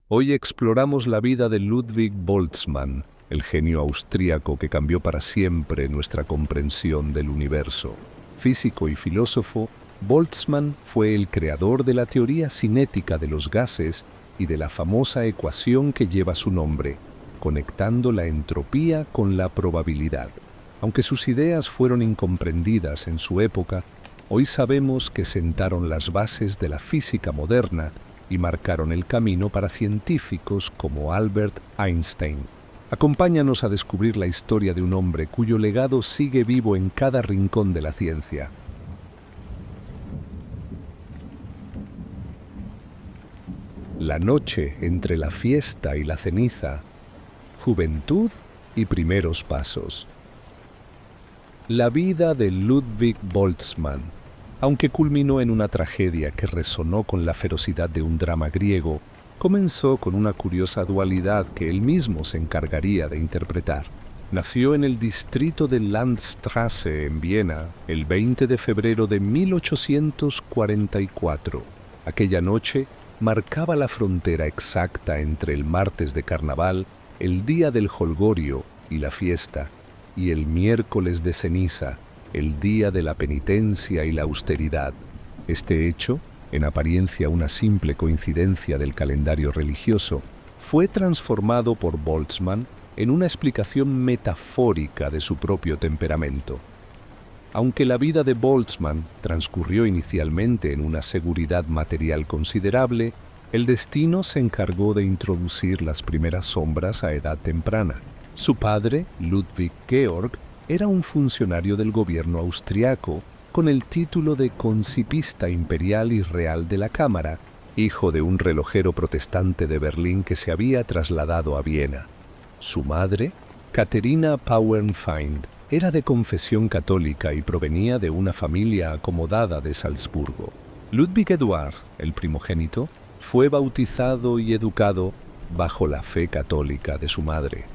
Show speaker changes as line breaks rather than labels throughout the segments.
Hoy exploramos la vida de Ludwig Boltzmann, el genio austríaco que cambió para siempre nuestra comprensión del universo. Físico y filósofo, Boltzmann fue el creador de la teoría cinética de los gases y de la famosa ecuación que lleva su nombre, conectando la entropía con la probabilidad. Aunque sus ideas fueron incomprendidas en su época, hoy sabemos que sentaron las bases de la física moderna y marcaron el camino para científicos como Albert Einstein. Acompáñanos a descubrir la historia de un hombre cuyo legado sigue vivo en cada rincón de la ciencia. La noche entre la fiesta y la ceniza, juventud y primeros pasos. La vida de Ludwig Boltzmann, aunque culminó en una tragedia que resonó con la ferocidad de un drama griego, comenzó con una curiosa dualidad que él mismo se encargaría de interpretar. Nació en el distrito de Landstraße, en Viena, el 20 de febrero de 1844. Aquella noche marcaba la frontera exacta entre el martes de carnaval, el día del jolgorio y la fiesta, y el miércoles de ceniza, el día de la penitencia y la austeridad. Este hecho, en apariencia una simple coincidencia del calendario religioso, fue transformado por Boltzmann en una explicación metafórica de su propio temperamento. Aunque la vida de Boltzmann transcurrió inicialmente en una seguridad material considerable, el destino se encargó de introducir las primeras sombras a edad temprana. Su padre, Ludwig Georg, era un funcionario del gobierno austriaco con el título de concipista imperial y real de la Cámara, hijo de un relojero protestante de Berlín que se había trasladado a Viena. Su madre, Katharina Pauernfeind, era de confesión católica y provenía de una familia acomodada de Salzburgo. Ludwig Eduard, el primogénito, fue bautizado y educado bajo la fe católica de su madre.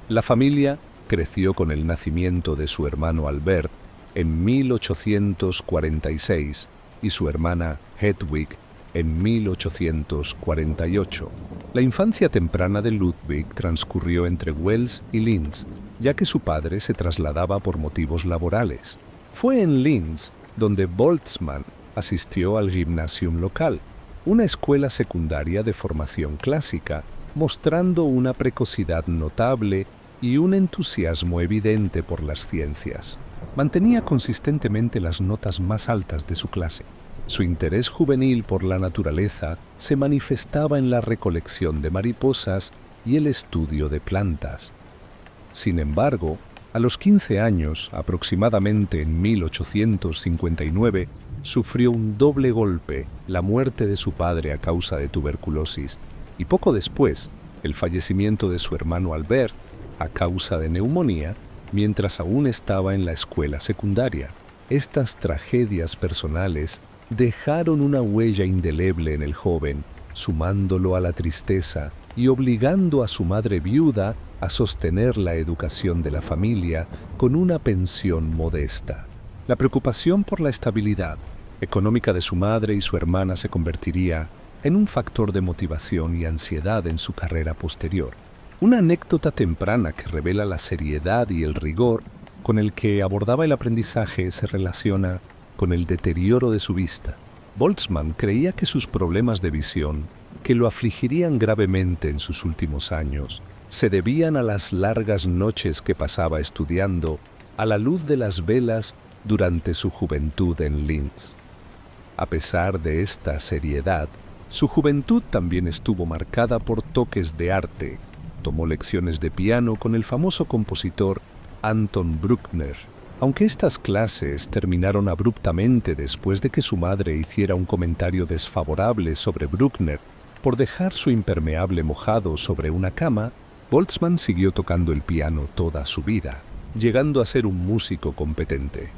La familia creció con el nacimiento de su hermano Albert en 1846 y su hermana Hedwig en 1848. La infancia temprana de Ludwig transcurrió entre Wels y Linz, ya que su padre se trasladaba por motivos laborales. Fue en Linz donde Boltzmann asistió al Gymnasium local, una escuela secundaria de formación clásica, mostrando una precocidad notable y un entusiasmo evidente por las ciencias. Mantenía consistentemente las notas más altas de su clase. Su interés juvenil por la naturaleza se manifestaba en la recolección de mariposas y el estudio de plantas. Sin embargo, a los 15 años, aproximadamente en 1859, sufrió un doble golpe, la muerte de su padre a causa de tuberculosis, y poco después, el fallecimiento de su hermano Albert a causa de neumonía, mientras aún estaba en la escuela secundaria. Estas tragedias personales dejaron una huella indeleble en el joven, sumándolo a la tristeza y obligando a su madre viuda a sostener la educación de la familia con una pensión modesta. La preocupación por la estabilidad económica de su madre y su hermana se convertiría en un factor de motivación y ansiedad en su carrera posterior. Una anécdota temprana que revela la seriedad y el rigor con el que abordaba el aprendizaje se relaciona con el deterioro de su vista. Boltzmann creía que sus problemas de visión, que lo afligirían gravemente en sus últimos años, se debían a las largas noches que pasaba estudiando a la luz de las velas durante su juventud en Linz. A pesar de esta seriedad, su juventud también estuvo marcada por toques de arte. Tomó lecciones de piano con el famoso compositor Anton Bruckner. Aunque estas clases terminaron abruptamente después de que su madre hiciera un comentario desfavorable sobre Bruckner por dejar su impermeable mojado sobre una cama, Boltzmann siguió tocando el piano toda su vida, llegando a ser un músico competente.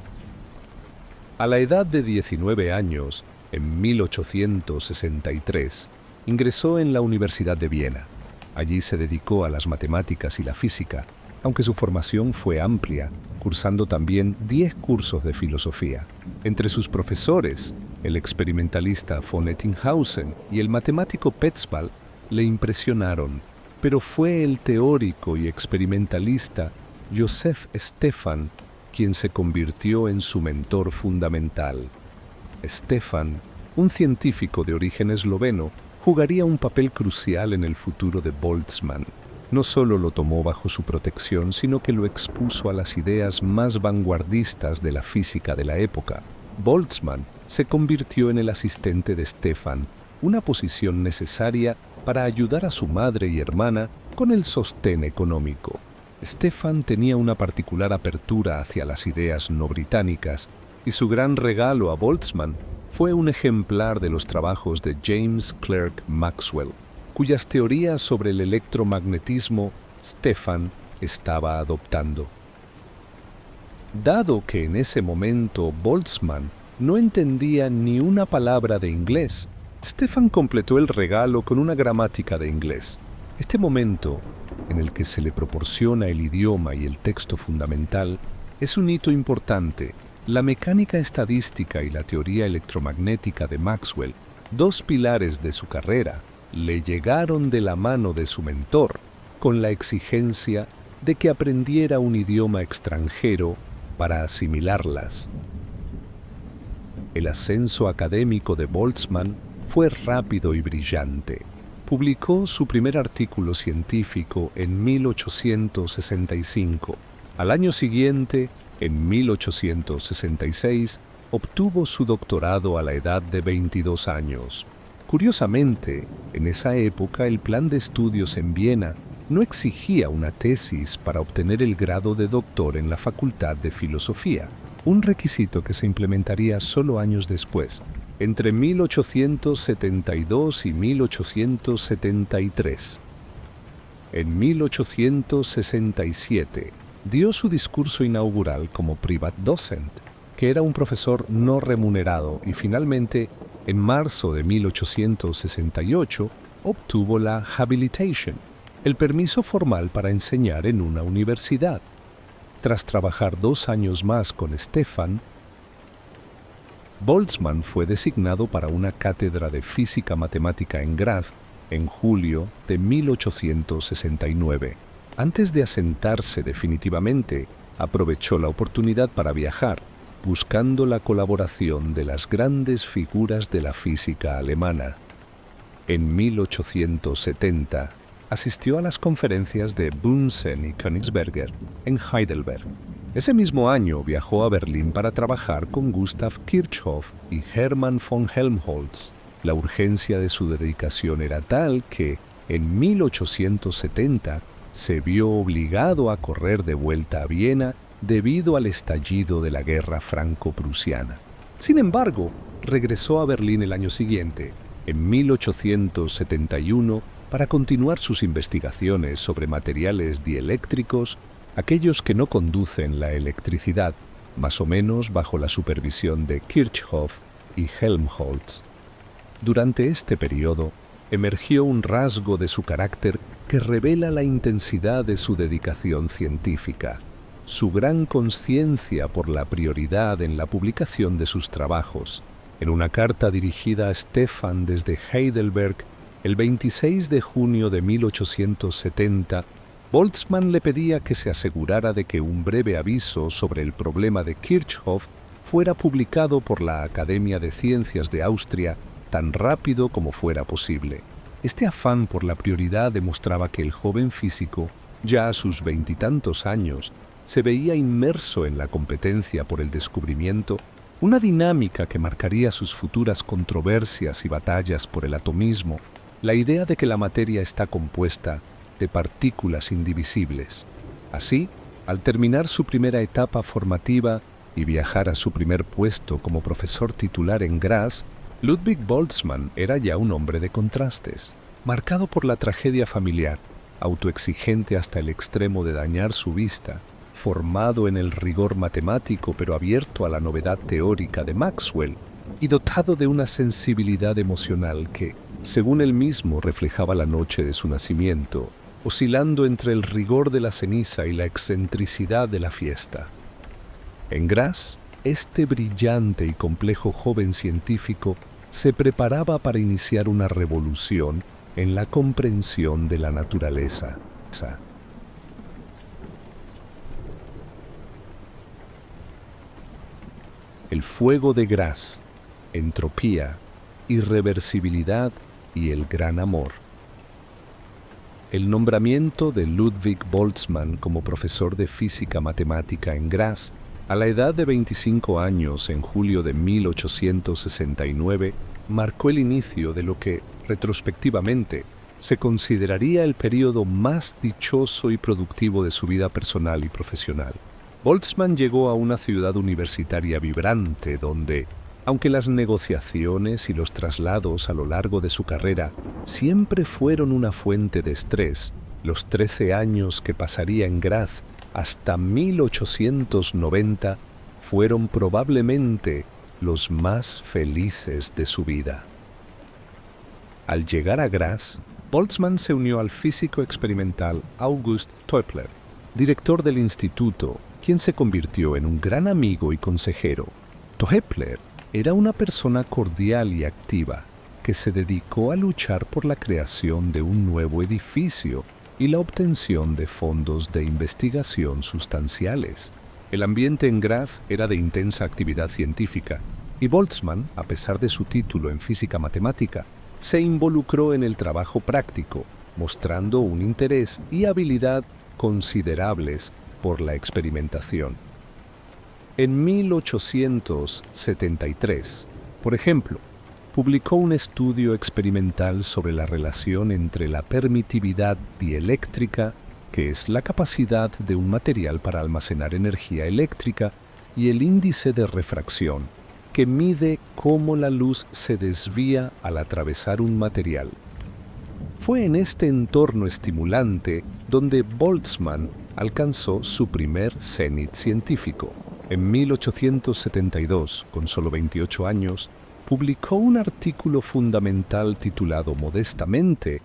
A la edad de 19 años, en 1863, ingresó en la Universidad de Viena. Allí se dedicó a las matemáticas y la física, aunque su formación fue amplia, cursando también 10 cursos de filosofía. Entre sus profesores, el experimentalista von Ettinghausen y el matemático Petzval, le impresionaron, pero fue el teórico y experimentalista Joseph Stefan quien se convirtió en su mentor fundamental. Stefan, un científico de origen esloveno, jugaría un papel crucial en el futuro de Boltzmann. No solo lo tomó bajo su protección, sino que lo expuso a las ideas más vanguardistas de la física de la época. Boltzmann se convirtió en el asistente de Stefan, una posición necesaria para ayudar a su madre y hermana con el sostén económico. Stefan tenía una particular apertura hacia las ideas no británicas, y su gran regalo a Boltzmann fue un ejemplar de los trabajos de James Clerk Maxwell, cuyas teorías sobre el electromagnetismo Stefan estaba adoptando. Dado que en ese momento Boltzmann no entendía ni una palabra de inglés, Stefan completó el regalo con una gramática de inglés. Este momento, en el que se le proporciona el idioma y el texto fundamental, es un hito importante. La mecánica estadística y la teoría electromagnética de Maxwell, dos pilares de su carrera, le llegaron de la mano de su mentor, con la exigencia de que aprendiera un idioma extranjero para asimilarlas. El ascenso académico de Boltzmann fue rápido y brillante. Publicó su primer artículo científico en 1865. Al año siguiente, en 1866, obtuvo su doctorado a la edad de 22 años. Curiosamente, en esa época el plan de estudios en Viena no exigía una tesis para obtener el grado de doctor en la Facultad de Filosofía, un requisito que se implementaría solo años después, entre 1872 y 1873. En 1867 dio su discurso inaugural como Privatdozent, que era un profesor no remunerado, y finalmente, en marzo de 1868, obtuvo la Habilitation, el permiso formal para enseñar en una universidad. Tras trabajar 2 años más con Stefan, Boltzmann fue designado para una cátedra de física matemática en Graz en julio de 1869. Antes de asentarse definitivamente, aprovechó la oportunidad para viajar, buscando la colaboración de las grandes figuras de la física alemana. En 1870, asistió a las conferencias de Bunsen y Königsberger en Heidelberg. Ese mismo año viajó a Berlín para trabajar con Gustav Kirchhoff y Hermann von Helmholtz. La urgencia de su dedicación era tal que, en 1870, se vio obligado a correr de vuelta a Viena debido al estallido de la guerra franco-prusiana. Sin embargo, regresó a Berlín el año siguiente, en 1871, para continuar sus investigaciones sobre materiales dieléctricos, aquellos que no conducen la electricidad, más o menos bajo la supervisión de Kirchhoff y Helmholtz. Durante este periodo, emergió un rasgo de su carácter que revela la intensidad de su dedicación científica, su gran conciencia por la prioridad en la publicación de sus trabajos. En una carta dirigida a Stefan desde Heidelberg, el 26 de junio de 1870, Boltzmann le pedía que se asegurara de que un breve aviso sobre el problema de Kirchhoff fuera publicado por la Academia de Ciencias de Austria tan rápido como fuera posible. Este afán por la prioridad demostraba que el joven físico, ya a sus 20 y tantos años, se veía inmerso en la competencia por el descubrimiento, una dinámica que marcaría sus futuras controversias y batallas por el atomismo, la idea de que la materia está compuesta de partículas indivisibles. Así, al terminar su primera etapa formativa y viajar a su primer puesto como profesor titular en Graz, Ludwig Boltzmann era ya un hombre de contrastes, marcado por la tragedia familiar, autoexigente hasta el extremo de dañar su vista, formado en el rigor matemático pero abierto a la novedad teórica de Maxwell, y dotado de una sensibilidad emocional que, según él mismo, reflejaba la noche de su nacimiento, oscilando entre el rigor de la ceniza y la excentricidad de la fiesta. En Graz, este brillante y complejo joven científico se preparaba para iniciar una revolución en la comprensión de la naturaleza. El fuego de Graz, entropía, irreversibilidad y el gran amor. El nombramiento de Ludwig Boltzmann como profesor de física matemática en Graz a la edad de 25 años en julio de 1869 marcó el inicio de lo que, retrospectivamente, se consideraría el periodo más dichoso y productivo de su vida personal y profesional. Boltzmann llegó a una ciudad universitaria vibrante donde, aunque las negociaciones y los traslados a lo largo de su carrera siempre fueron una fuente de estrés, los 13 años que pasaría en Graz hasta 1890 fueron probablemente los más felices de su vida. Al llegar a Graz, Boltzmann se unió al físico experimental August Toepler, director del instituto, quien se convirtió en un gran amigo y consejero. Toepler era una persona cordial y activa que se dedicó a luchar por la creación de un nuevo edificio y la obtención de fondos de investigación sustanciales. El ambiente en Graz era de intensa actividad científica y Boltzmann, a pesar de su título en física matemática, se involucró en el trabajo práctico, mostrando un interés y habilidad considerables por la experimentación. En 1873, por ejemplo, publicó un estudio experimental sobre la relación entre la permitividad dieléctrica, que es la capacidad de un material para almacenar energía eléctrica, y el índice de refracción, que mide cómo la luz se desvía al atravesar un material. Fue en este entorno estimulante donde Boltzmann alcanzó su primer cenit científico. En 1872, con solo 28 años, publicó un artículo fundamental titulado modestamente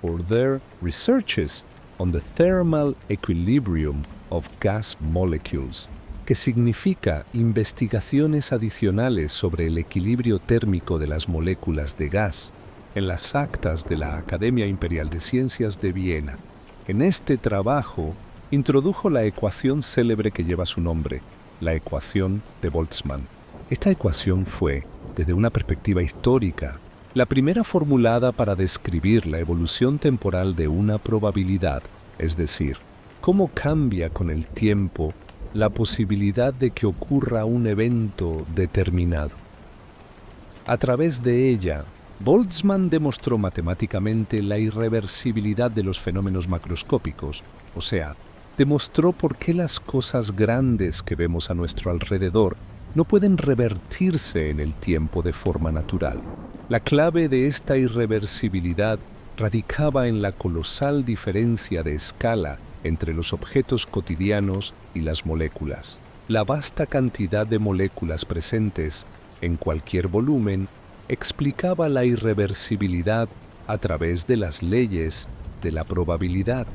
For Their Researches on the Thermal Equilibrium of Gas Molecules, que significa investigaciones adicionales sobre el equilibrio térmico de las moléculas de gas, en las actas de la Academia Imperial de Ciencias de Viena. En este trabajo introdujo la ecuación célebre que lleva su nombre, la ecuación de Boltzmann. Esta ecuación fue, desde una perspectiva histórica, la primera formulada para describir la evolución temporal de una probabilidad, es decir, cómo cambia con el tiempo la posibilidad de que ocurra un evento determinado. A través de ella, Boltzmann demostró matemáticamente la irreversibilidad de los fenómenos macroscópicos, o sea, demostró por qué las cosas grandes que vemos a nuestro alrededor no pueden revertirse en el tiempo de forma natural. La clave de esta irreversibilidad radicaba en la colosal diferencia de escala entre los objetos cotidianos y las moléculas. La vasta cantidad de moléculas presentes en cualquier volumen explicaba la irreversibilidad a través de las leyes de la probabilidad.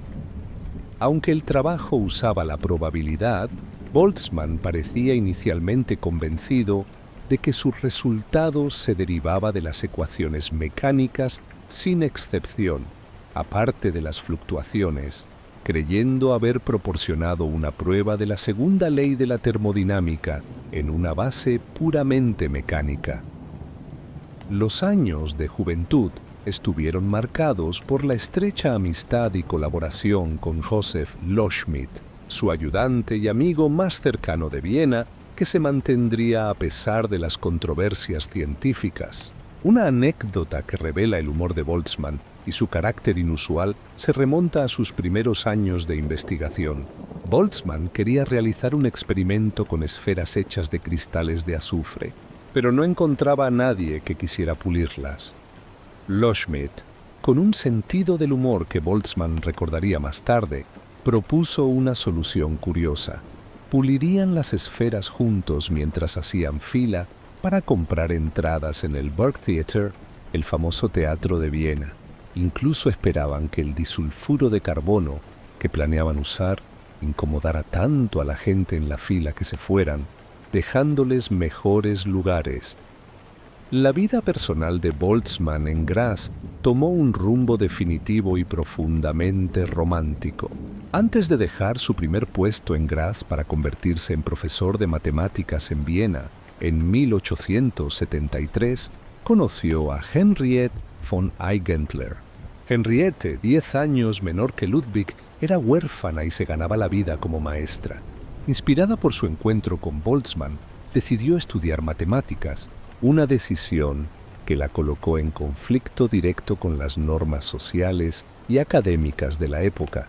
Aunque el trabajo usaba la probabilidad, Boltzmann parecía inicialmente convencido de que su resultado se derivaba de las ecuaciones mecánicas sin excepción, aparte de las fluctuaciones, creyendo haber proporcionado una prueba de la segunda ley de la termodinámica en una base puramente mecánica. Los años de juventud estuvieron marcados por la estrecha amistad y colaboración con Joseph Loschmidt, su ayudante y amigo más cercano de Viena, que se mantendría a pesar de las controversias científicas. Una anécdota que revela el humor de Boltzmann y su carácter inusual se remonta a sus primeros años de investigación. Boltzmann quería realizar un experimento con esferas hechas de cristales de azufre, pero no encontraba a nadie que quisiera pulirlas. Loschmidt, con un sentido del humor que Boltzmann recordaría más tarde, propuso una solución curiosa. Pulirían las esferas juntos mientras hacían fila para comprar entradas en el Burgtheater, el famoso teatro de Viena. Incluso esperaban que el disulfuro de carbono que planeaban usar incomodara tanto a la gente en la fila que se fueran, dejándoles mejores lugares. La vida personal de Boltzmann en Graz tomó un rumbo definitivo y profundamente romántico. Antes de dejar su primer puesto en Graz para convertirse en profesor de matemáticas en Viena en 1873, conoció a Henriette von Eigentler. Henriette, 10 años menor que Ludwig, era huérfana y se ganaba la vida como maestra. Inspirada por su encuentro con Boltzmann, decidió estudiar matemáticas, una decisión que la colocó en conflicto directo con las normas sociales y académicas de la época.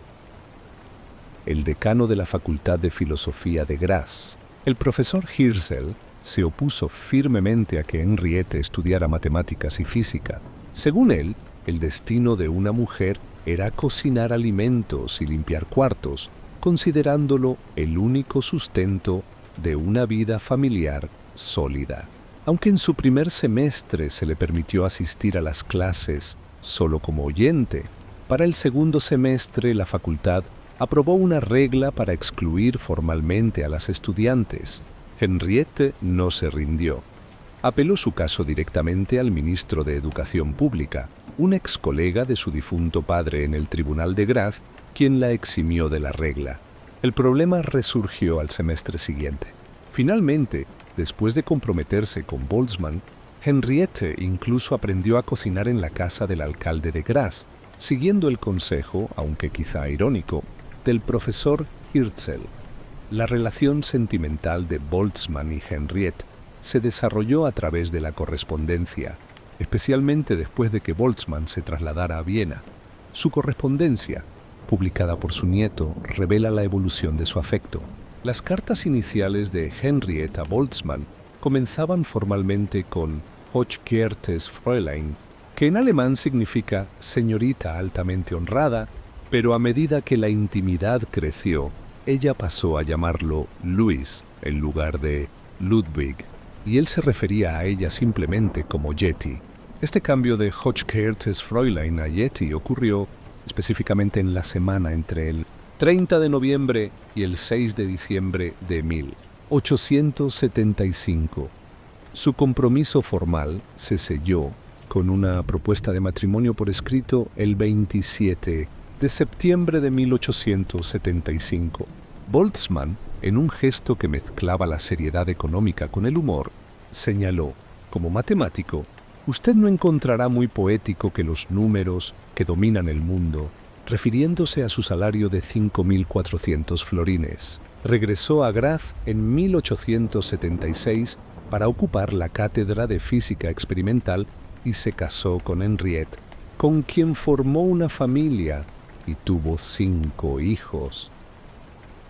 El decano de la Facultad de Filosofía de Graz, el profesor Hirzel, se opuso firmemente a que Henriette estudiara matemáticas y física. Según él, el destino de una mujer era cocinar alimentos y limpiar cuartos, considerándolo el único sustento de una vida familiar sólida. Aunque en su primer semestre se le permitió asistir a las clases solo como oyente, para el segundo semestre la facultad aprobó una regla para excluir formalmente a las estudiantes. Henriette no se rindió. Apeló su caso directamente al ministro de Educación Pública, un ex colega de su difunto padre en el tribunal de Graz, quien la eximió de la regla. El problema resurgió al semestre siguiente. Finalmente, después de comprometerse con Boltzmann, Henriette incluso aprendió a cocinar en la casa del alcalde de Graz, siguiendo el consejo, aunque quizá irónico, del profesor Hirzel. La relación sentimental de Boltzmann y Henriette se desarrolló a través de la correspondencia, especialmente después de que Boltzmann se trasladara a Viena. Su correspondencia, publicada por su nieto, revela la evolución de su afecto. Las cartas iniciales de Henriette a Boltzmann comenzaban formalmente con Hochgeehrtes Fräulein, que en alemán significa señorita altamente honrada, pero a medida que la intimidad creció, ella pasó a llamarlo Louis en lugar de Ludwig, y él se refería a ella simplemente como Yeti. Este cambio de Hochgeehrtes Fräulein a Yeti ocurrió específicamente en la semana entre el 30 de noviembre y el 6 de diciembre de 1875. Su compromiso formal se selló con una propuesta de matrimonio por escrito el 27 de septiembre de 1875. Boltzmann, en un gesto que mezclaba la seriedad económica con el humor, señaló: como matemático, usted no encontrará muy poético que los números que dominan el mundo, refiriéndose a su salario de 5.400 florines. Regresó a Graz en 1876 para ocupar la cátedra de física experimental y se casó con Henriette, con quien formó una familia y tuvo 5 hijos.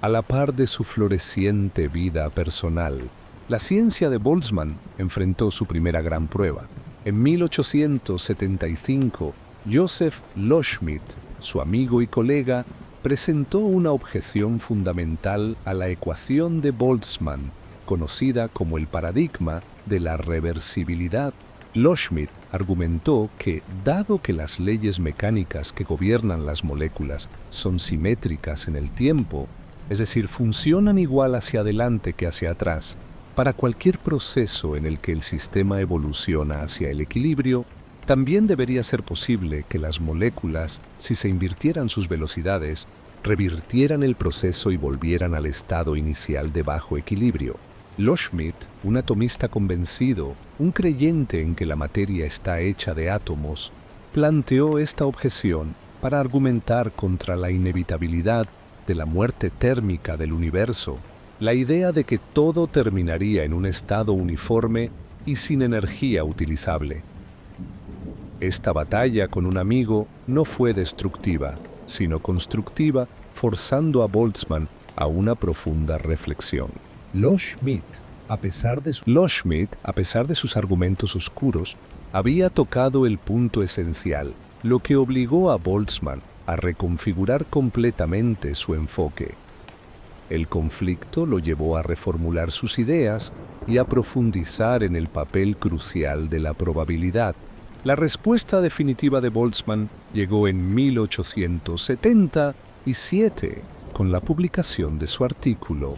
A la par de su floreciente vida personal, la ciencia de Boltzmann enfrentó su primera gran prueba. En 1875, Joseph Loschmidt, su amigo y colega, presentó una objeción fundamental a la ecuación de Boltzmann, conocida como el paradigma de la reversibilidad. Loschmidt argumentó que, dado que las leyes mecánicas que gobiernan las moléculas son simétricas en el tiempo, es decir, funcionan igual hacia adelante que hacia atrás, para cualquier proceso en el que el sistema evoluciona hacia el equilibrio, también debería ser posible que las moléculas, si se invirtieran sus velocidades, revirtieran el proceso y volvieran al estado inicial de bajo equilibrio. Loschmidt, un atomista convencido, un creyente en que la materia está hecha de átomos, planteó esta objeción para argumentar contra la inevitabilidad de la muerte térmica del universo, la idea de que todo terminaría en un estado uniforme y sin energía utilizable. Esta batalla con un amigo no fue destructiva, sino constructiva, forzando a Boltzmann a una profunda reflexión. Loschmidt, a pesar de sus argumentos oscuros, había tocado el punto esencial, lo que obligó a Boltzmann a reconfigurar completamente su enfoque. El conflicto lo llevó a reformular sus ideas y a profundizar en el papel crucial de la probabilidad. La respuesta definitiva de Boltzmann llegó en 1877 con la publicación de su artículo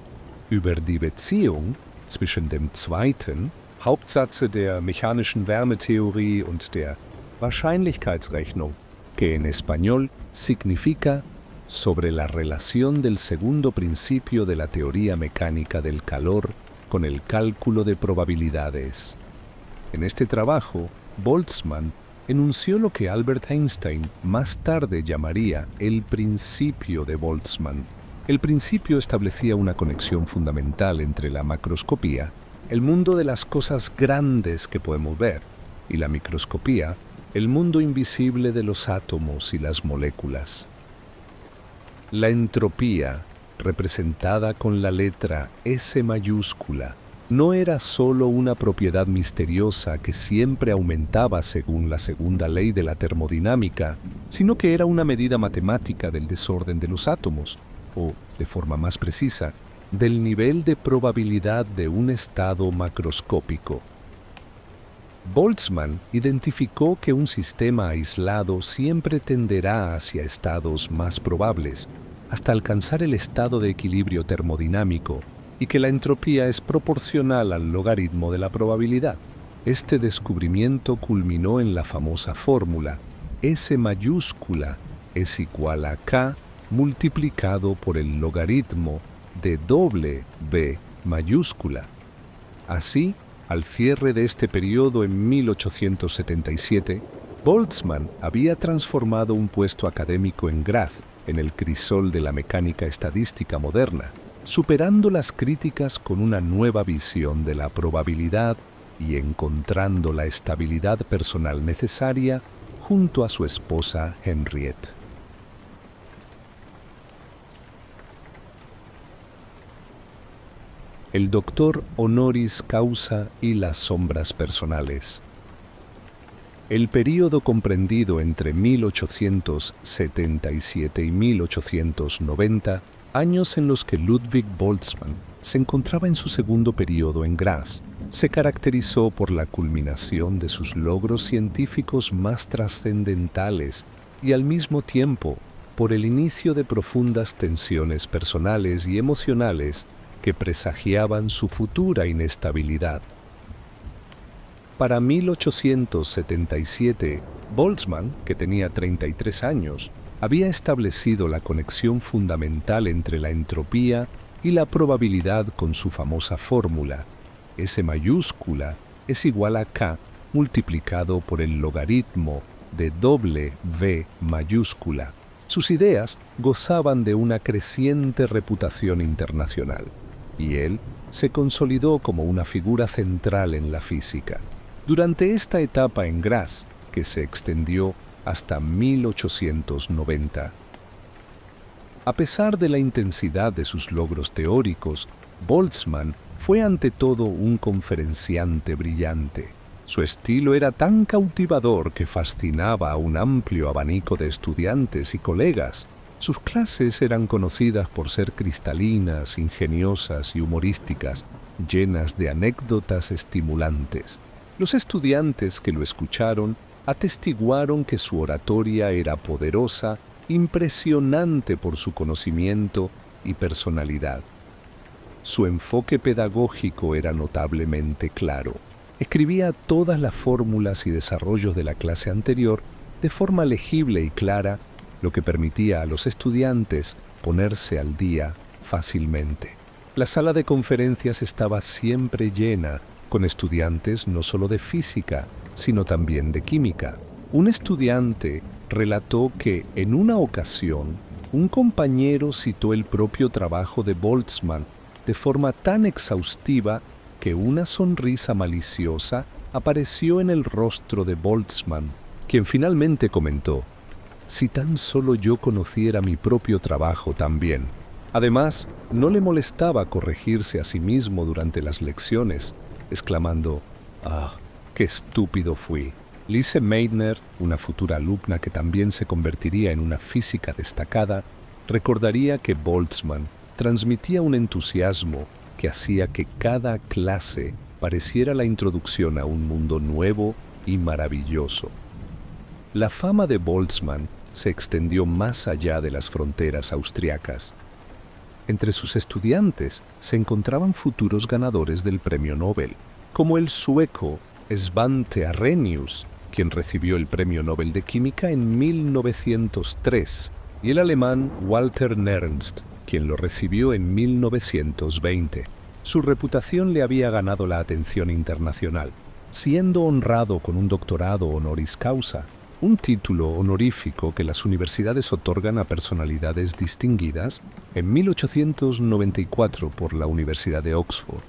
über die Beziehung zwischen dem zweiten Hauptsatze der mechanischen Wärmetheorie und der Wahrscheinlichkeitsrechnung, que en español significa sobre la relación del segundo principio de la teoría mecánica del calor con el cálculo de probabilidades. En este trabajo, Boltzmann enunció lo que Albert Einstein más tarde llamaría el principio de Boltzmann. El principio establecía una conexión fundamental entre la macroscopía, el mundo de las cosas grandes que podemos ver, y la microscopía, el mundo invisible de los átomos y las moléculas. La entropía, representada con la letra S mayúscula, no era solo una propiedad misteriosa que siempre aumentaba según la segunda ley de la termodinámica, sino que era una medida matemática del desorden de los átomos, o, de forma más precisa, del nivel de probabilidad de un estado macroscópico. Boltzmann identificó que un sistema aislado siempre tenderá hacia estados más probables, hasta alcanzar el estado de equilibrio termodinámico, y que la entropía es proporcional al logaritmo de la probabilidad. Este descubrimiento culminó en la famosa fórmula S mayúscula es igual a K multiplicado por el logaritmo de W mayúscula. Así, al cierre de este periodo en 1877, Boltzmann había transformado un puesto académico en Graz en el crisol de la mecánica estadística moderna, superando las críticas con una nueva visión de la probabilidad y encontrando la estabilidad personal necesaria junto a su esposa Henriette. El doctor honoris causa y las sombras personales. El período comprendido entre 1877 y 1890, años en los que Ludwig Boltzmann se encontraba en su segundo periodo en Graz, se caracterizó por la culminación de sus logros científicos más trascendentales y al mismo tiempo por el inicio de profundas tensiones personales y emocionales que presagiaban su futura inestabilidad. Para 1877, Boltzmann, que tenía 33 años, había establecido la conexión fundamental entre la entropía y la probabilidad con su famosa fórmula, S mayúscula es igual a K multiplicado por el logaritmo de W mayúscula. Sus ideas gozaban de una creciente reputación internacional, y él se consolidó como una figura central en la física. Durante esta etapa en Graz, que se extendió hasta 1890. A pesar de la intensidad de sus logros teóricos, Boltzmann fue ante todo un conferenciante brillante. Su estilo era tan cautivador que fascinaba a un amplio abanico de estudiantes y colegas. Sus clases eran conocidas por ser cristalinas, ingeniosas y humorísticas, llenas de anécdotas estimulantes. Los estudiantes que lo escucharon atestiguaron que su oratoria era poderosa, impresionante por su conocimiento y personalidad. Su enfoque pedagógico era notablemente claro. Escribía todas las fórmulas y desarrollos de la clase anterior de forma legible y clara, lo que permitía a los estudiantes ponerse al día fácilmente. La sala de conferencias estaba siempre llena, con estudiantes no solo de física, sino también de química. Un estudiante relató que en una ocasión un compañero citó el propio trabajo de Boltzmann de forma tan exhaustiva que una sonrisa maliciosa apareció en el rostro de Boltzmann, quien finalmente comentó: «Si tan solo yo conociera mi propio trabajo también». Además, no le molestaba corregirse a sí mismo durante las lecciones, exclamando: «¡Ah, qué estúpido fui!». Lise Meitner, una futura alumna que también se convertiría en una física destacada, recordaría que Boltzmann transmitía un entusiasmo que hacía que cada clase pareciera la introducción a un mundo nuevo y maravilloso. La fama de Boltzmann se extendió más allá de las fronteras austriacas. Entre sus estudiantes se encontraban futuros ganadores del premio Nobel, como el sueco Svante Arrhenius, quien recibió el Premio Nobel de Química en 1903, y el alemán Walther Nernst, quien lo recibió en 1920. Su reputación le había ganado la atención internacional, siendo honrado con un doctorado honoris causa, un título honorífico que las universidades otorgan a personalidades distinguidas, en 1894 por la Universidad de Oxford.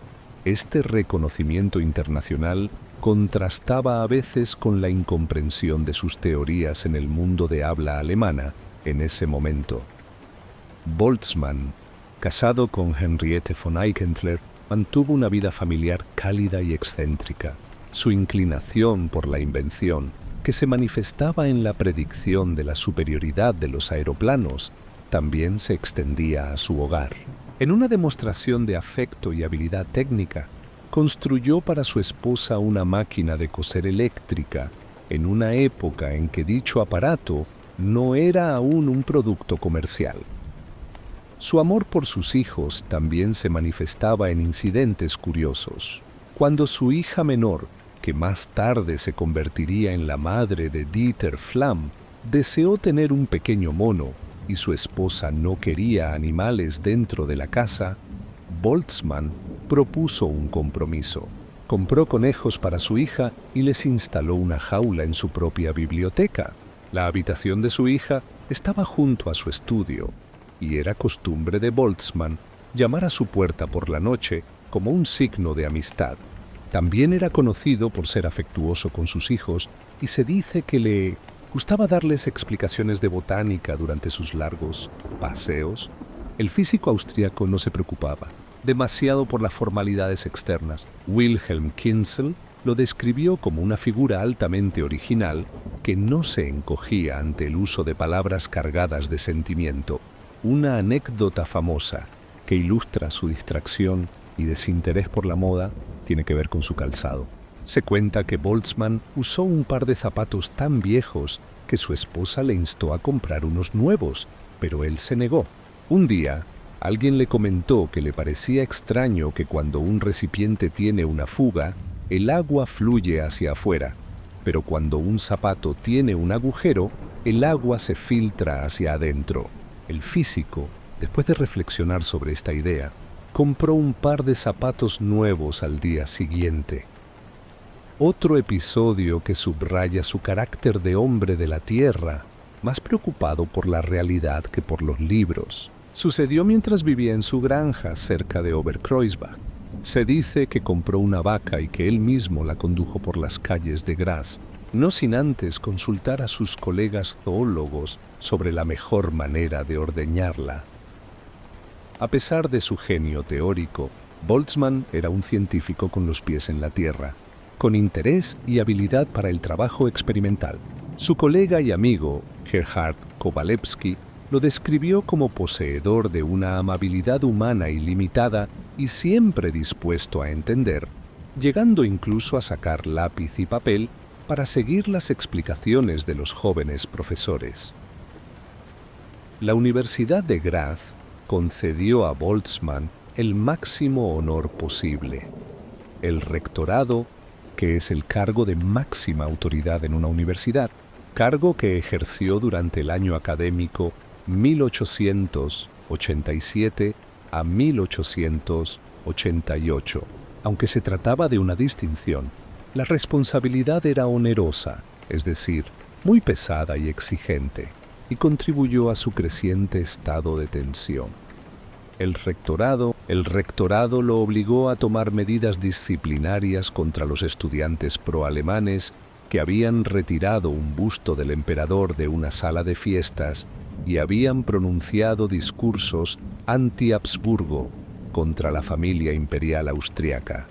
Este reconocimiento internacional contrastaba a veces con la incomprensión de sus teorías en el mundo de habla alemana en ese momento. Boltzmann, casado con Henriette von Eichentler, mantuvo una vida familiar cálida y excéntrica. Su inclinación por la invención, que se manifestaba en la predicción de la superioridad de los aeroplanos, también se extendía a su hogar. En una demostración de afecto y habilidad técnica, construyó para su esposa una máquina de coser eléctrica en una época en que dicho aparato no era aún un producto comercial. Su amor por sus hijos también se manifestaba en incidentes curiosos. Cuando su hija menor, que más tarde se convertiría en la madre de Dieter Flamm, deseó tener un pequeño mono y su esposa no quería animales dentro de la casa, Boltzmann propuso un compromiso. Compró conejos para su hija y les instaló una jaula en su propia biblioteca. La habitación de su hija estaba junto a su estudio, y era costumbre de Boltzmann llamar a su puerta por la noche como un signo de amistad. También era conocido por ser afectuoso con sus hijos y se dice que le gustaba darles explicaciones de botánica durante sus largos paseos. El físico austríaco no se preocupaba demasiado por las formalidades externas. Wilhelm Kinzel lo describió como una figura altamente original que no se encogía ante el uso de palabras cargadas de sentimiento. Una anécdota famosa que ilustra su distracción y desinterés por la moda tiene que ver con su calzado. Se cuenta que Boltzmann usó un par de zapatos tan viejos que su esposa le instó a comprar unos nuevos, pero él se negó. Un día, alguien le comentó que le parecía extraño que cuando un recipiente tiene una fuga, el agua fluye hacia afuera, pero cuando un zapato tiene un agujero, el agua se filtra hacia adentro. El físico, después de reflexionar sobre esta idea, compró un par de zapatos nuevos al día siguiente. Otro episodio que subraya su carácter de hombre de la tierra, más preocupado por la realidad que por los libros, sucedió mientras vivía en su granja cerca de Oberkreuzbach. Se dice que compró una vaca y que él mismo la condujo por las calles de Graz, no sin antes consultar a sus colegas zoólogos sobre la mejor manera de ordeñarla. A pesar de su genio teórico, Boltzmann era un científico con los pies en la tierra, con interés y habilidad para el trabajo experimental. Su colega y amigo, Gerhard Kowalewski, lo describió como poseedor de una amabilidad humana ilimitada y siempre dispuesto a entender, llegando incluso a sacar lápiz y papel para seguir las explicaciones de los jóvenes profesores. La Universidad de Graz concedió a Boltzmann el máximo honor posible, el rectorado, que es el cargo de máxima autoridad en una universidad, cargo que ejerció durante el año académico 1887 a 1888. Aunque se trataba de una distinción, la responsabilidad era onerosa, es decir, muy pesada y exigente, y contribuyó a su creciente estado de tensión. El rectorado lo obligó a tomar medidas disciplinarias contra los estudiantes proalemanes que habían retirado un busto del emperador de una sala de fiestas y habían pronunciado discursos anti-Habsburgo contra la familia imperial austriaca.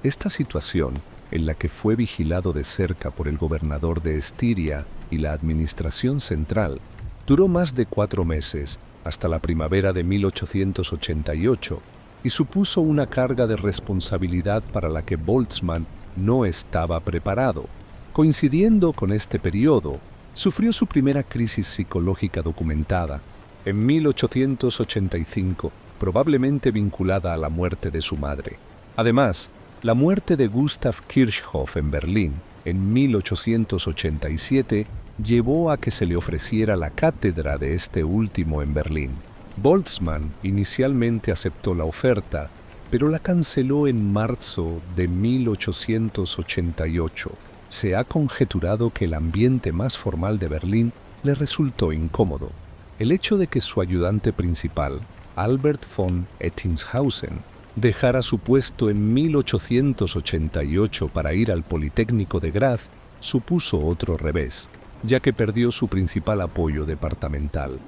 Esta situación, en la que fue vigilado de cerca por el gobernador de Estiria y la administración central, duró más de 4 meses, hasta la primavera de 1888, y supuso una carga de responsabilidad para la que Boltzmann no estaba preparado. Coincidiendo con este periodo, sufrió su primera crisis psicológica documentada, en 1885, probablemente vinculada a la muerte de su madre. Además, la muerte de Gustav Kirchhoff en Berlín en 1887, llevó a que se le ofreciera la cátedra de este último en Berlín. Boltzmann inicialmente aceptó la oferta, pero la canceló en marzo de 1888. Se ha conjeturado que el ambiente más formal de Berlín le resultó incómodo. El hecho de que su ayudante principal, Albert von Ettingshausen, dejara su puesto en 1888 para ir al Politécnico de Graz supuso otro revés, ya que perdió su principal apoyo departamental.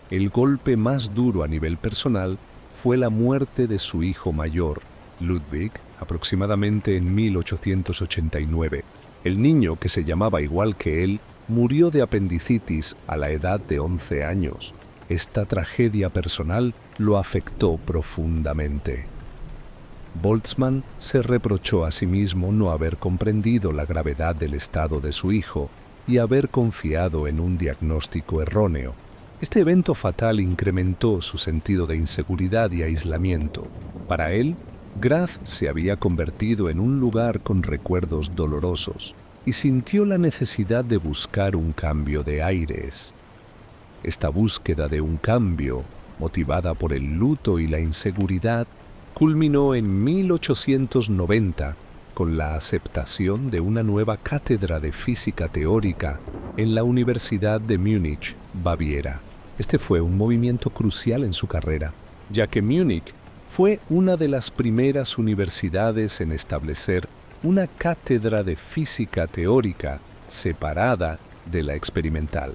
El golpe más duro a nivel personal fue la muerte de su hijo mayor, Ludwig, aproximadamente en 1889. El niño, que se llamaba igual que él, murió de apendicitis a la edad de 11 años. Esta tragedia personal lo afectó profundamente. Boltzmann se reprochó a sí mismo no haber comprendido la gravedad del estado de su hijo y haber confiado en un diagnóstico erróneo. Este evento fatal incrementó su sentido de inseguridad y aislamiento. Para él, Graz se había convertido en un lugar con recuerdos dolorosos y sintió la necesidad de buscar un cambio de aires. Esta búsqueda de un cambio, motivada por el luto y la inseguridad, culminó en 1890 con la aceptación de una nueva cátedra de física teórica en la Universidad de Múnich, Baviera. Este fue un movimiento crucial en su carrera, ya que Múnich fue una de las primeras universidades en establecer una cátedra de física teórica separada de la experimental.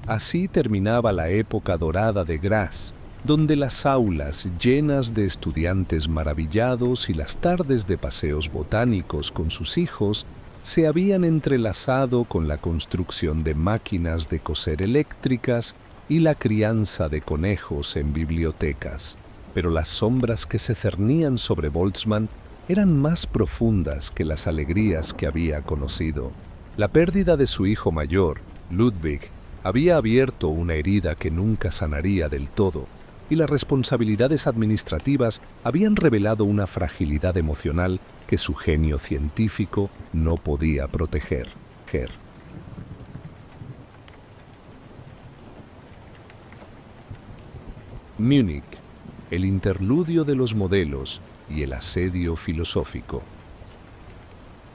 Así terminaba la época dorada de Graz, donde las aulas llenas de estudiantes maravillados y las tardes de paseos botánicos con sus hijos se habían entrelazado con la construcción de máquinas de coser eléctricas y la crianza de conejos en bibliotecas. Pero las sombras que se cernían sobre Boltzmann eran más profundas que las alegrías que había conocido. La pérdida de su hijo mayor, Ludwig, había abierto una herida que nunca sanaría del todo, y las responsabilidades administrativas habían revelado una fragilidad emocional que su genio científico no podía proteger. Múnich, el interludio de los modelos y el asedio filosófico.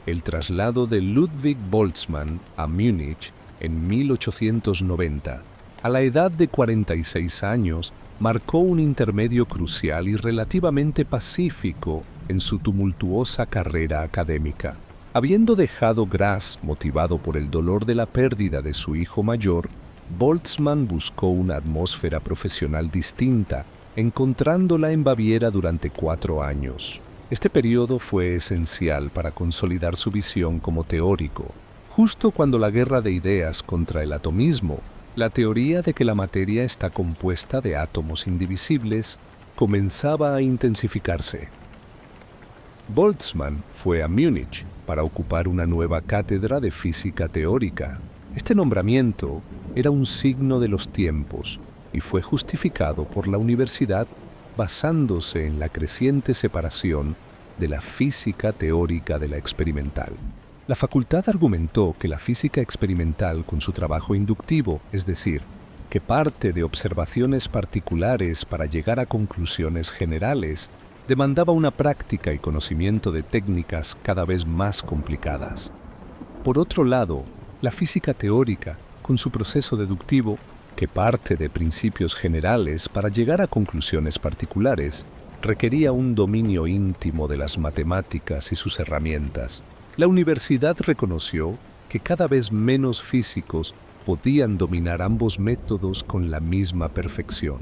El traslado de Ludwig Boltzmann a Múnich en 1890, a la edad de 46 años, marcó un intermedio crucial y relativamente pacífico en su tumultuosa carrera académica. Habiendo dejado Graz motivado por el dolor de la pérdida de su hijo mayor, Boltzmann buscó una atmósfera profesional distinta, encontrándola en Baviera durante 4 años. Este periodo fue esencial para consolidar su visión como teórico. Justo cuando la guerra de ideas contra el atomismo, la teoría de que la materia está compuesta de átomos indivisibles, comenzaba a intensificarse. Boltzmann fue a Múnich para ocupar una nueva cátedra de física teórica. Este nombramiento era un signo de los tiempos y fue justificado por la universidad basándose en la creciente separación de la física teórica de la experimental. La facultad argumentó que la física experimental, con su trabajo inductivo, es decir, que parte de observaciones particulares para llegar a conclusiones generales, demandaba una práctica y conocimiento de técnicas cada vez más complicadas. Por otro lado, la física teórica, con su proceso deductivo, que parte de principios generales para llegar a conclusiones particulares, requería un dominio íntimo de las matemáticas y sus herramientas. La universidad reconoció que cada vez menos físicos podían dominar ambos métodos con la misma perfección.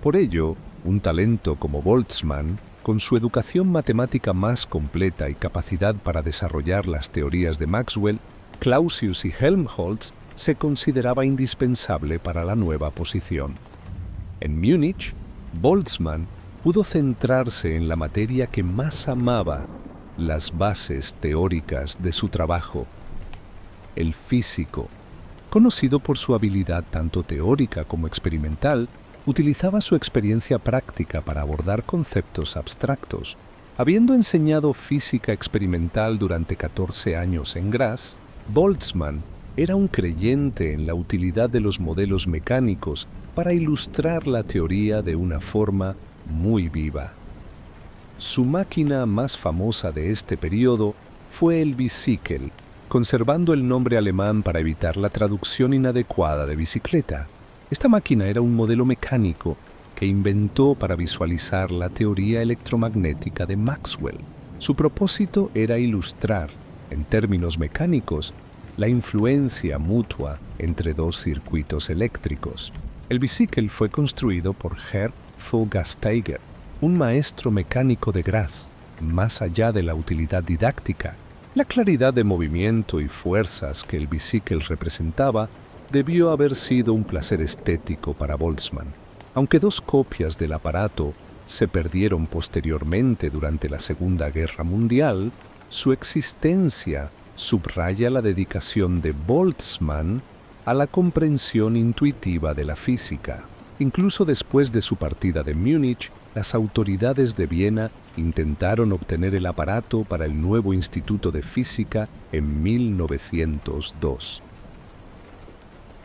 Por ello, un talento como Boltzmann, con su educación matemática más completa y capacidad para desarrollar las teorías de Maxwell, Clausius y Helmholtz, se consideraba indispensable para la nueva posición. En Múnich, Boltzmann pudo centrarse en la materia que más amaba, las bases teóricas de su trabajo. El físico, conocido por su habilidad tanto teórica como experimental, utilizaba su experiencia práctica para abordar conceptos abstractos. Habiendo enseñado física experimental durante 14 años en Graz, Boltzmann era un creyente en la utilidad de los modelos mecánicos para ilustrar la teoría de una forma muy viva. Su máquina más famosa de este periodo fue el Bicycle, conservando el nombre alemán para evitar la traducción inadecuada de bicicleta. Esta máquina era un modelo mecánico que inventó para visualizar la teoría electromagnética de Maxwell. Su propósito era ilustrar, en términos mecánicos, la influencia mutua entre dos circuitos eléctricos. El Bicycle fue construido por Herr Gastiger, un maestro mecánico de Graz. Más allá de la utilidad didáctica, la claridad de movimiento y fuerzas que el Bicycle representaba debió haber sido un placer estético para Boltzmann. Aunque 2 copias del aparato se perdieron posteriormente durante la Segunda Guerra Mundial, su existencia subraya la dedicación de Boltzmann a la comprensión intuitiva de la física. Incluso después de su partida de Múnich, las autoridades de Viena intentaron obtener el aparato para el nuevo Instituto de Física en 1902.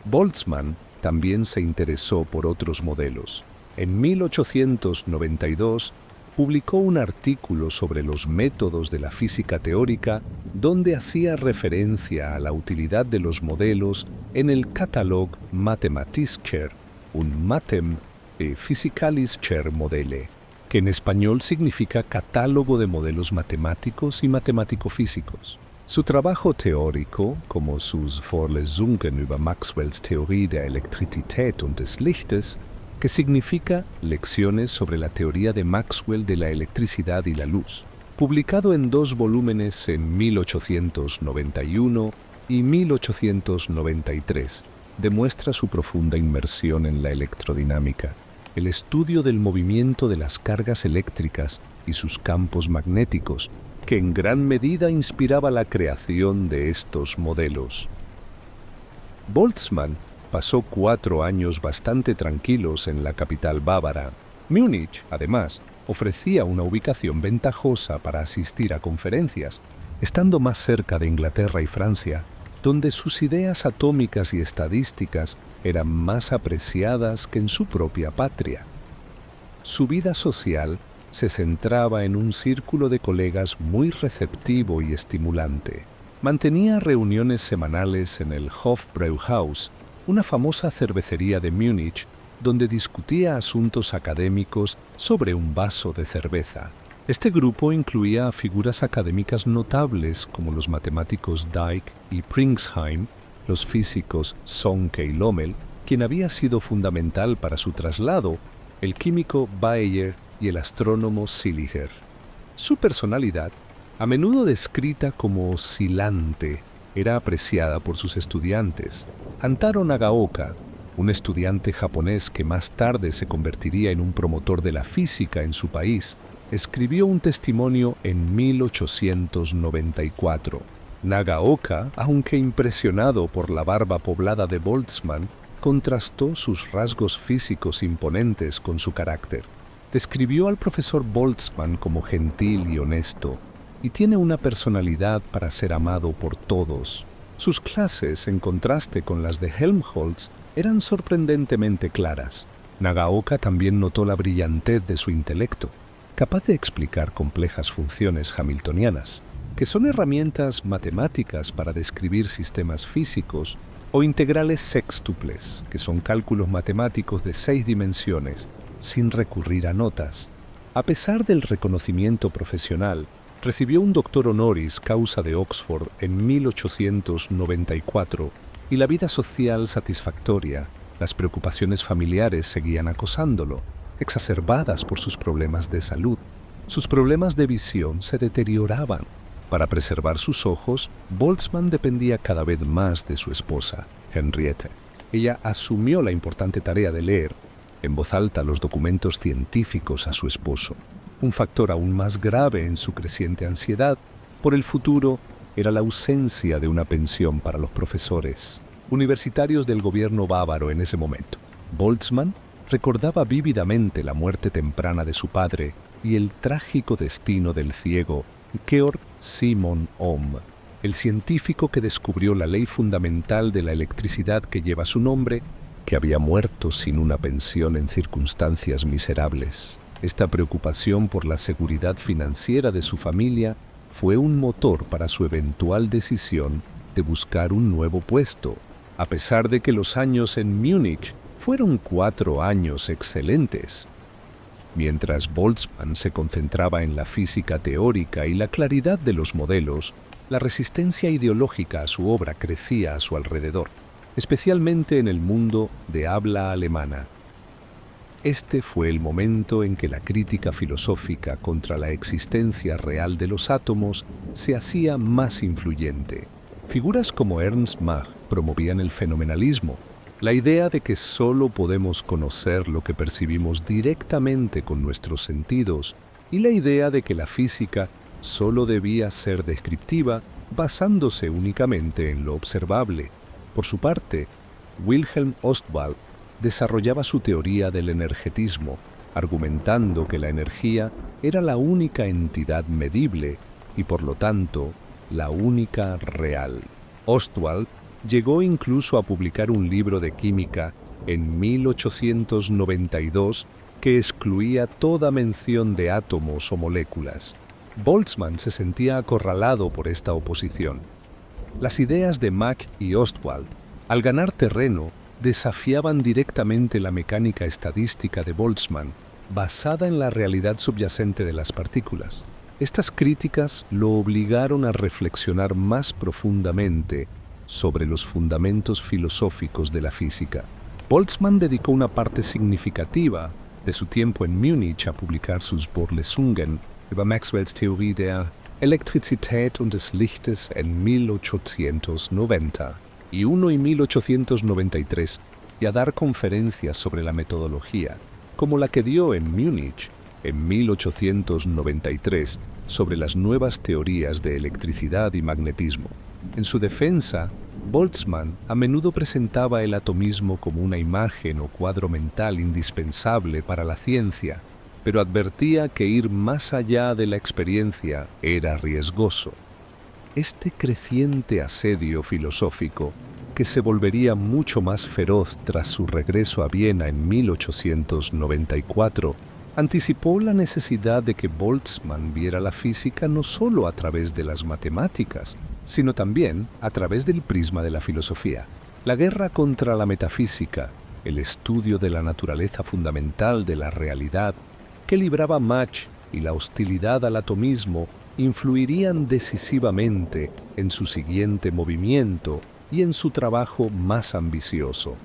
Boltzmann también se interesó por otros modelos. En 1892 publicó un artículo sobre los métodos de la física teórica donde hacía referencia a la utilidad de los modelos en el Katalog Mathematischer und Physikalischer Modelle, que en español significa Catálogo de Modelos Matemáticos y Matemático-Físicos. Su trabajo teórico, como sus Vorlesungen über Maxwells Theorie der Elektrizität und des Lichtes, que significa Lecciones sobre la teoría de Maxwell de la electricidad y la luz, publicado en 2 volúmenes en 1891 y 1893, demuestra su profunda inmersión en la electrodinámica, el estudio del movimiento de las cargas eléctricas y sus campos magnéticos, que en gran medida inspiraba la creación de estos modelos. Boltzmann pasó 4 años bastante tranquilos en la capital bávara. Múnich, además, ofrecía una ubicación ventajosa para asistir a conferencias, estando más cerca de Inglaterra y Francia, donde sus ideas atómicas y estadísticas eran más apreciadas que en su propia patria. Su vida social se centraba en un círculo de colegas muy receptivo y estimulante. Mantenía reuniones semanales en el Hofbrauhaus, una famosa cervecería de Múnich, donde discutía asuntos académicos sobre un vaso de cerveza. Este grupo incluía a figuras académicas notables como los matemáticos Dijk y Pringsheim, los físicos Sonke y Lommel, quien había sido fundamental para su traslado, el químico Baeyer y el astrónomo Seeliger. Su personalidad, a menudo descrita como oscilante, era apreciada por sus estudiantes. Hantaro Nagaoka, un estudiante japonés que más tarde se convertiría en un promotor de la física en su país, escribió un testimonio en 1894. Nagaoka, aunque impresionado por la barba poblada de Boltzmann, contrastó sus rasgos físicos imponentes con su carácter. Describió al profesor Boltzmann como gentil y honesto, y tiene una personalidad para ser amado por todos. Sus clases, en contraste con las de Helmholtz, eran sorprendentemente claras. Nagaoka también notó la brillantez de su intelecto, capaz de explicar complejas funciones hamiltonianas, que son herramientas matemáticas para describir sistemas físicos, o integrales sextuples, que son cálculos matemáticos de 6 dimensiones, sin recurrir a notas. A pesar del reconocimiento profesional, recibió un doctor honoris causa de Oxford en 1894 y la vida social satisfactoria. Las preocupaciones familiares seguían acosándolo, exacerbadas por sus problemas de salud. Sus problemas de visión se deterioraban. Para preservar sus ojos, Boltzmann dependía cada vez más de su esposa, Henriette. Ella asumió la importante tarea de leer en voz alta los documentos científicos a su esposo. Un factor aún más grave en su creciente ansiedad por el futuro era la ausencia de una pensión para los profesores universitarios del gobierno bávaro en ese momento. Boltzmann recordaba vívidamente la muerte temprana de su padre y el trágico destino del ciego Georg Simon Ohm, el científico que descubrió la ley fundamental de la electricidad que lleva su nombre, que había muerto sin una pensión en circunstancias miserables. Esta preocupación por la seguridad financiera de su familia fue un motor para su eventual decisión de buscar un nuevo puesto, a pesar de que los años en Múnich fueron 4 años excelentes. Mientras Boltzmann se concentraba en la física teórica y la claridad de los modelos, la resistencia ideológica a su obra crecía a su alrededor, especialmente en el mundo de habla alemana. Este fue el momento en que la crítica filosófica contra la existencia real de los átomos se hacía más influyente. Figuras como Ernst Mach promovían el fenomenalismo, la idea de que solo podemos conocer lo que percibimos directamente con nuestros sentidos, y la idea de que la física solo debía ser descriptiva basándose únicamente en lo observable. Por su parte, Wilhelm Ostwald desarrollaba su teoría del energetismo, argumentando que la energía era la única entidad medible y, por lo tanto, la única real. Ostwald llegó incluso a publicar un libro de química en 1892 que excluía toda mención de átomos o moléculas. Boltzmann se sentía acorralado por esta oposición. Las ideas de Mach y Ostwald, al ganar terreno, desafiaban directamente la mecánica estadística de Boltzmann, basada en la realidad subyacente de las partículas. Estas críticas lo obligaron a reflexionar más profundamente sobre los fundamentos filosóficos de la física. Boltzmann dedicó una parte significativa de su tiempo en Múnich a publicar sus Vorlesungen über Maxwells Theorie der Elektrizität und des Lichtes en 1890 y uno en 1893, y a dar conferencias sobre la metodología, como la que dio en Múnich en 1893 sobre las nuevas teorías de electricidad y magnetismo. En su defensa, Boltzmann a menudo presentaba el atomismo como una imagen o cuadro mental indispensable para la ciencia, pero advertía que ir más allá de la experiencia era riesgoso. Este creciente asedio filosófico, que se volvería mucho más feroz tras su regreso a Viena en 1894, anticipó la necesidad de que Boltzmann viera la física no solo a través de las matemáticas, sino también a través del prisma de la filosofía. La guerra contra la metafísica, el estudio de la naturaleza fundamental de la realidad que libraba Mach y la hostilidad al atomismo influirían decisivamente en su siguiente movimiento y en su trabajo más ambicioso,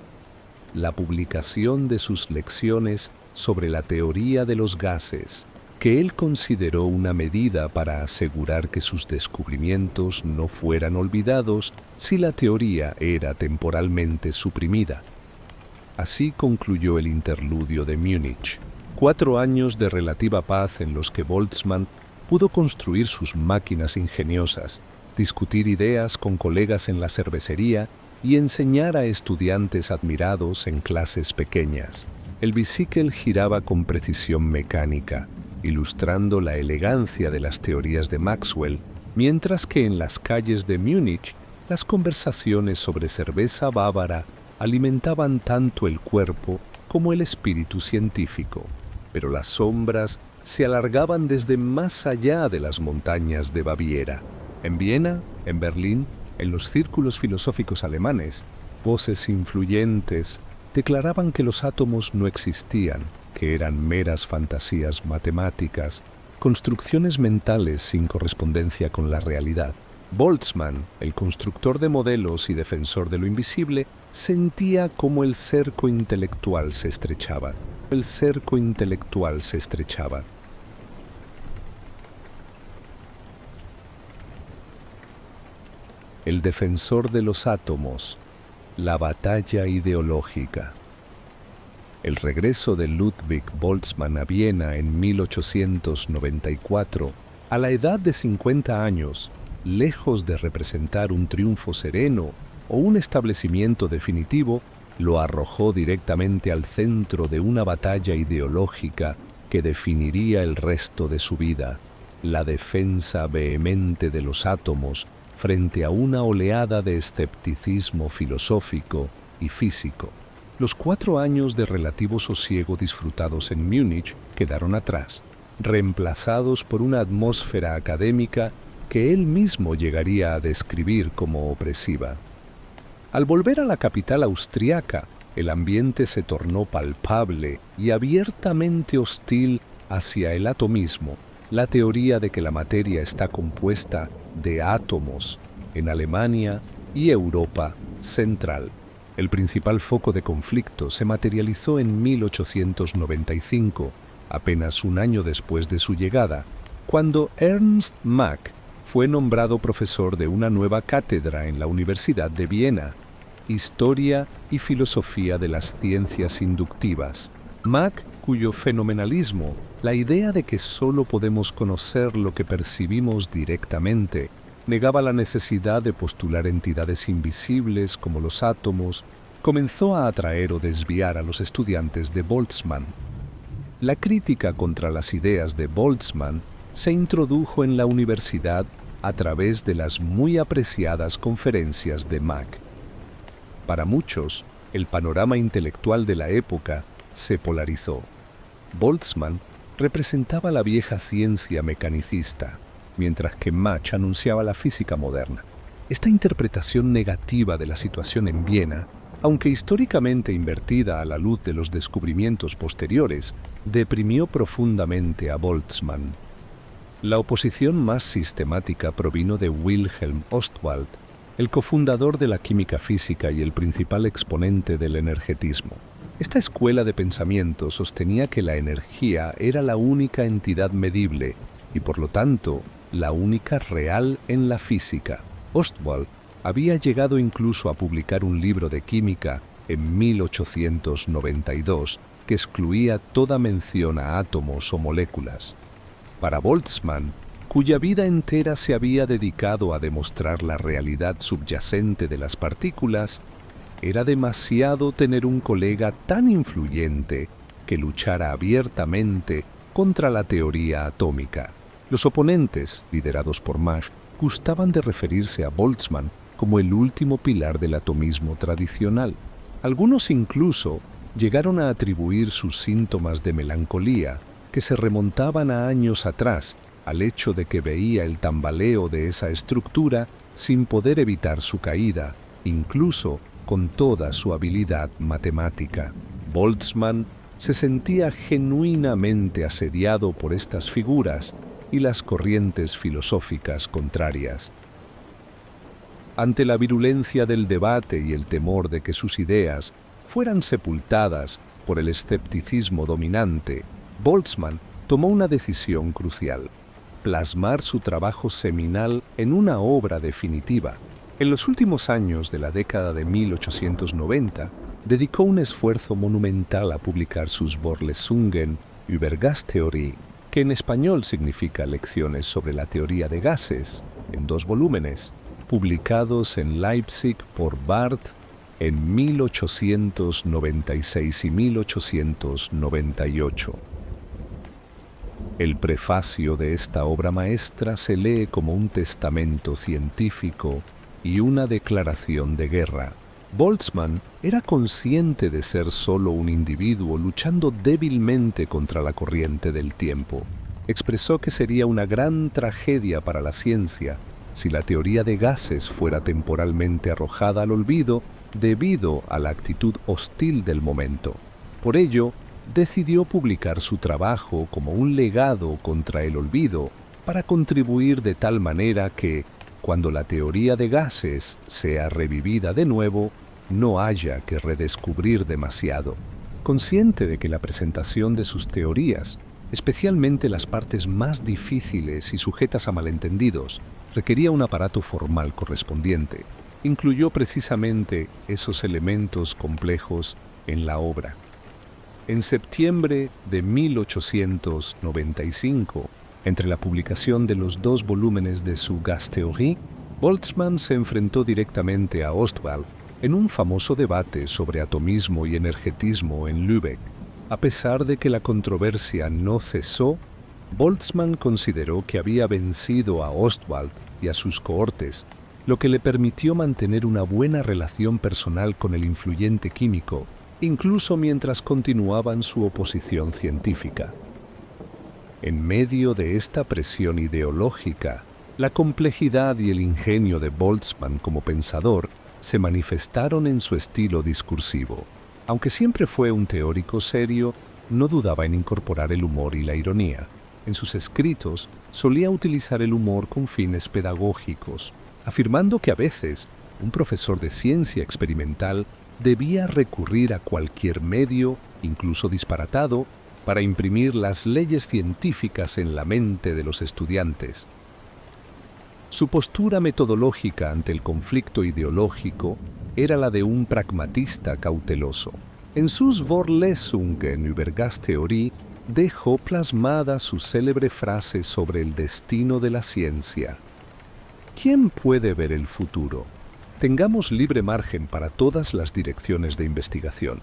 la publicación de sus lecciones sobre la teoría de los gases, que él consideró una medida para asegurar que sus descubrimientos no fueran olvidados si la teoría era temporalmente suprimida. Así concluyó el interludio de Múnich, 4 años de relativa paz en los que Boltzmann pudo construir sus máquinas ingeniosas, discutir ideas con colegas en la cervecería y enseñar a estudiantes admirados en clases pequeñas. El biciclo giraba con precisión mecánica, ilustrando la elegancia de las teorías de Maxwell, mientras que en las calles de Múnich las conversaciones sobre cerveza bávara alimentaban tanto el cuerpo como el espíritu científico. Pero las sombras se alargaban desde más allá de las montañas de Baviera. En Viena, en Berlín, en los círculos filosóficos alemanes, voces influyentes declaraban que los átomos no existían, que eran meras fantasías matemáticas, construcciones mentales sin correspondencia con la realidad. Boltzmann, el constructor de modelos y defensor de lo invisible, sentía cómo el cerco intelectual se estrechaba. El cerco intelectual se estrechaba. El defensor de los átomos, la batalla ideológica. El regreso de Ludwig Boltzmann a Viena en 1894, a la edad de 50 años, lejos de representar un triunfo sereno o un establecimiento definitivo, lo arrojó directamente al centro de una batalla ideológica que definiría el resto de su vida: la defensa vehemente de los átomos frente a una oleada de escepticismo filosófico y físico. Los 4 años de relativo sosiego disfrutados en Múnich quedaron atrás, reemplazados por una atmósfera académica que él mismo llegaría a describir como opresiva. Al volver a la capital austriaca, el ambiente se tornó palpable y abiertamente hostil hacia el atomismo, la teoría de que la materia está compuesta de átomos en Alemania y Europa Central. El principal foco de conflicto se materializó en 1895, apenas un año después de su llegada, cuando Ernst Mach fue nombrado profesor de una nueva cátedra en la Universidad de Viena, Historia y Filosofía de las Ciencias Inductivas. Mach, cuyo fenomenalismo, la idea de que solo podemos conocer lo que percibimos directamente, negaba la necesidad de postular entidades invisibles como los átomos, comenzó a atraer o desviar a los estudiantes de Boltzmann. La crítica contra las ideas de Boltzmann se introdujo en la universidad a través de las muy apreciadas conferencias de Mach. Para muchos, el panorama intelectual de la época se polarizó. Boltzmann representaba la vieja ciencia mecanicista, mientras que Mach anunciaba la física moderna. Esta interpretación negativa de la situación en Viena, aunque históricamente invertida a la luz de los descubrimientos posteriores, deprimió profundamente a Boltzmann. La oposición más sistemática provino de Wilhelm Ostwald, el cofundador de la química física y el principal exponente del energetismo. Esta escuela de pensamiento sostenía que la energía era la única entidad medible y, por lo tanto, la única real en la física. Ostwald había llegado incluso a publicar un libro de química en 1892 que excluía toda mención a átomos o moléculas. Para Boltzmann, cuya vida entera se había dedicado a demostrar la realidad subyacente de las partículas, era demasiado tener un colega tan influyente que luchara abiertamente contra la teoría atómica. Los oponentes, liderados por Mach, gustaban de referirse a Boltzmann como el último pilar del atomismo tradicional. Algunos incluso llegaron a atribuir sus síntomas de melancolía, que se remontaban a años atrás, al hecho de que veía el tambaleo de esa estructura sin poder evitar su caída, incluso con toda su habilidad matemática. Boltzmann se sentía genuinamente asediado por estas figuras y las corrientes filosóficas contrarias. Ante la virulencia del debate y el temor de que sus ideas fueran sepultadas por el escepticismo dominante, Boltzmann tomó una decisión crucial: plasmar su trabajo seminal en una obra definitiva. En los últimos años de la década de 1890, dedicó un esfuerzo monumental a publicar sus Vorlesungen über Gastheorie, que en español significa Lecciones sobre la teoría de gases, en 2 volúmenes, publicados en Leipzig por Barth en 1896 y 1898. El prefacio de esta obra maestra se lee como un testamento científico y una declaración de guerra. Boltzmann era consciente de ser solo un individuo luchando débilmente contra la corriente del tiempo. Expresó que sería una gran tragedia para la ciencia si la teoría de gases fuera temporalmente arrojada al olvido debido a la actitud hostil del momento. Por ello, decidió publicar su trabajo como un legado contra el olvido para contribuir de tal manera que, cuando la teoría de gases sea revivida de nuevo, no haya que redescubrir demasiado. Consciente de que la presentación de sus teorías, especialmente las partes más difíciles y sujetas a malentendidos, requería un aparato formal correspondiente, incluyó precisamente esos elementos complejos en la obra. En septiembre de 1895, entre la publicación de los 2 volúmenes de su Gastheorie, Boltzmann se enfrentó directamente a Ostwald en un famoso debate sobre atomismo y energetismo en Lübeck. A pesar de que la controversia no cesó, Boltzmann consideró que había vencido a Ostwald y a sus cohortes, lo que le permitió mantener una buena relación personal con el influyente químico, incluso mientras continuaban su oposición científica. En medio de esta presión ideológica, la complejidad y el ingenio de Boltzmann como pensador se manifestaron en su estilo discursivo. Aunque siempre fue un teórico serio, no dudaba en incorporar el humor y la ironía. En sus escritos solía utilizar el humor con fines pedagógicos, afirmando que a veces un profesor de ciencia experimental debía recurrir a cualquier medio, incluso disparatado, para imprimir las leyes científicas en la mente de los estudiantes. Su postura metodológica ante el conflicto ideológico era la de un pragmatista cauteloso. En sus Vorlesungen über Gastheorie dejó plasmada su célebre frase sobre el destino de la ciencia. ¿Quién puede ver el futuro? Tengamos libre margen para todas las direcciones de investigación,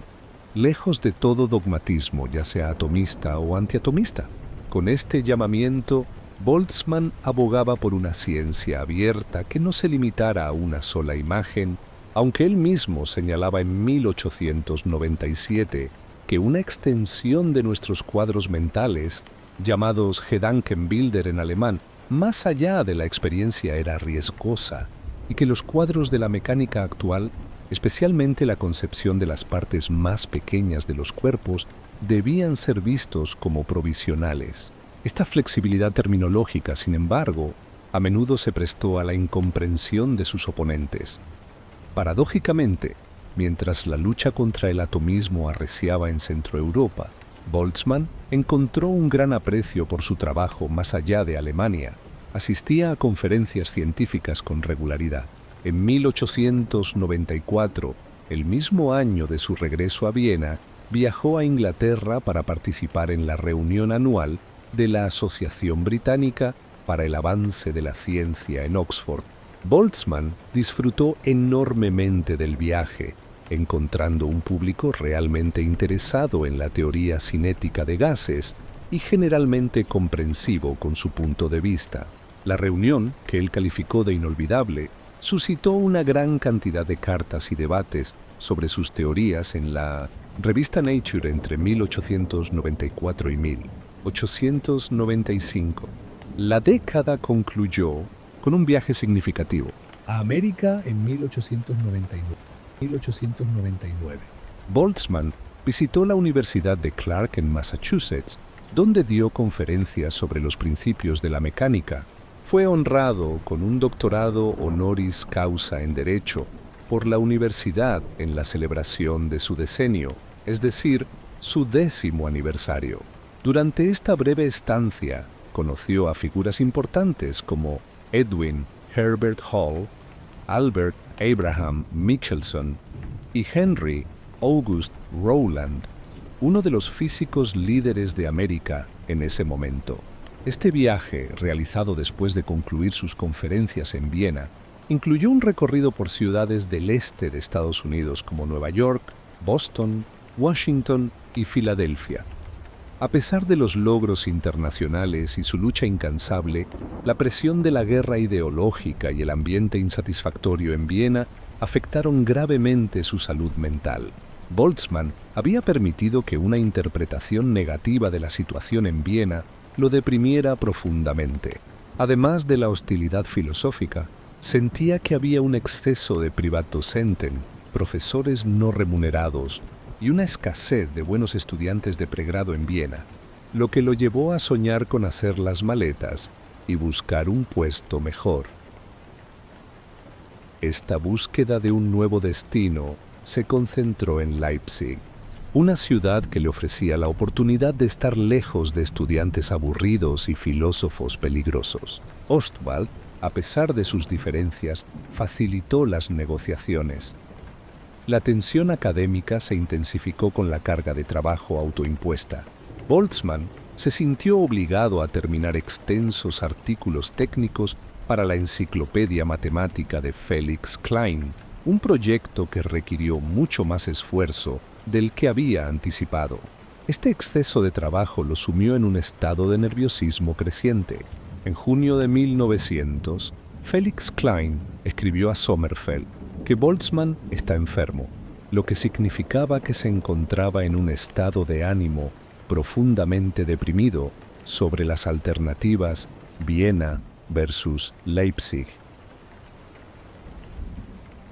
lejos de todo dogmatismo, ya sea atomista o antiatomista. Con este llamamiento, Boltzmann abogaba por una ciencia abierta que no se limitara a una sola imagen, aunque él mismo señalaba en 1897 que una extensión de nuestros cuadros mentales, llamados Gedankenbilder en alemán, más allá de la experiencia era riesgosa, y que los cuadros de la mecánica actual, especialmente la concepción de las partes más pequeñas de los cuerpos, debían ser vistos como provisionales. Esta flexibilidad terminológica, sin embargo, a menudo se prestó a la incomprensión de sus oponentes. Paradójicamente, mientras la lucha contra el atomismo arreciaba en Centroeuropa, Boltzmann encontró un gran aprecio por su trabajo más allá de Alemania. Asistía a conferencias científicas con regularidad. En 1894, el mismo año de su regreso a Viena, viajó a Inglaterra para participar en la reunión anual de la Asociación Británica para el Avance de la Ciencia en Oxford. Boltzmann disfrutó enormemente del viaje, encontrando un público realmente interesado en la teoría cinética de gases y generalmente comprensivo con su punto de vista. La reunión, que él calificó de inolvidable, suscitó una gran cantidad de cartas y debates sobre sus teorías en la revista Nature entre 1894 y 1895. La década concluyó con un viaje significativo a América en 1899. Boltzmann visitó la Universidad de Clark en Massachusetts, donde dio conferencias sobre los principios de la mecánica. Fue honrado con un doctorado honoris causa en Derecho por la universidad en la celebración de su decenio, es decir, su 10º aniversario. Durante esta breve estancia, conoció a figuras importantes como Edwin Herbert Hall, Albert Abraham Michelson y Henry August Rowland, uno de los físicos líderes de América en ese momento. Este viaje, realizado después de concluir sus conferencias en Viena, incluyó un recorrido por ciudades del este de Estados Unidos como Nueva York, Boston, Washington y Filadelfia. A pesar de los logros internacionales y su lucha incansable, la presión de la guerra ideológica y el ambiente insatisfactorio en Viena afectaron gravemente su salud mental. Boltzmann había permitido que una interpretación negativa de la situación en Viena lo deprimiera profundamente. Además de la hostilidad filosófica, sentía que había un exceso de Privatdozenten, profesores no remunerados, y una escasez de buenos estudiantes de pregrado en Viena, lo que lo llevó a soñar con hacer las maletas y buscar un puesto mejor. Esta búsqueda de un nuevo destino se concentró en Leipzig, una ciudad que le ofrecía la oportunidad de estar lejos de estudiantes aburridos y filósofos peligrosos. Ostwald, a pesar de sus diferencias, facilitó las negociaciones. La tensión académica se intensificó con la carga de trabajo autoimpuesta. Boltzmann se sintió obligado a terminar extensos artículos técnicos para la enciclopedia matemática de Felix Klein, un proyecto que requirió mucho más esfuerzo del que había anticipado. Este exceso de trabajo lo sumió en un estado de nerviosismo creciente. En junio de 1900, Felix Klein escribió a Sommerfeld que Boltzmann está enfermo, lo que significaba que se encontraba en un estado de ánimo profundamente deprimido sobre las alternativas Viena versus Leipzig.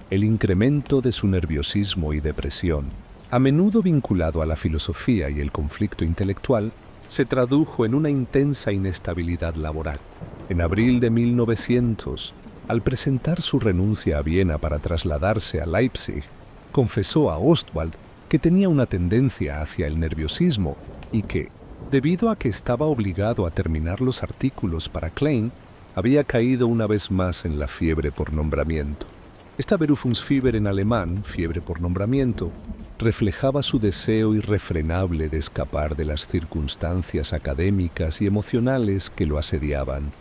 El incremento de su nerviosismo y depresión, a menudo vinculado a la filosofía y el conflicto intelectual, se tradujo en una intensa inestabilidad laboral. En abril de 1900, al presentar su renuncia a Viena para trasladarse a Leipzig, confesó a Ostwald que tenía una tendencia hacia el nerviosismo y que, debido a que estaba obligado a terminar los artículos para Klein, había caído una vez más en la fiebre por nombramiento. Esta Berufungsfieber en alemán, fiebre por nombramiento, reflejaba su deseo irrefrenable de escapar de las circunstancias académicas y emocionales que lo asediaban.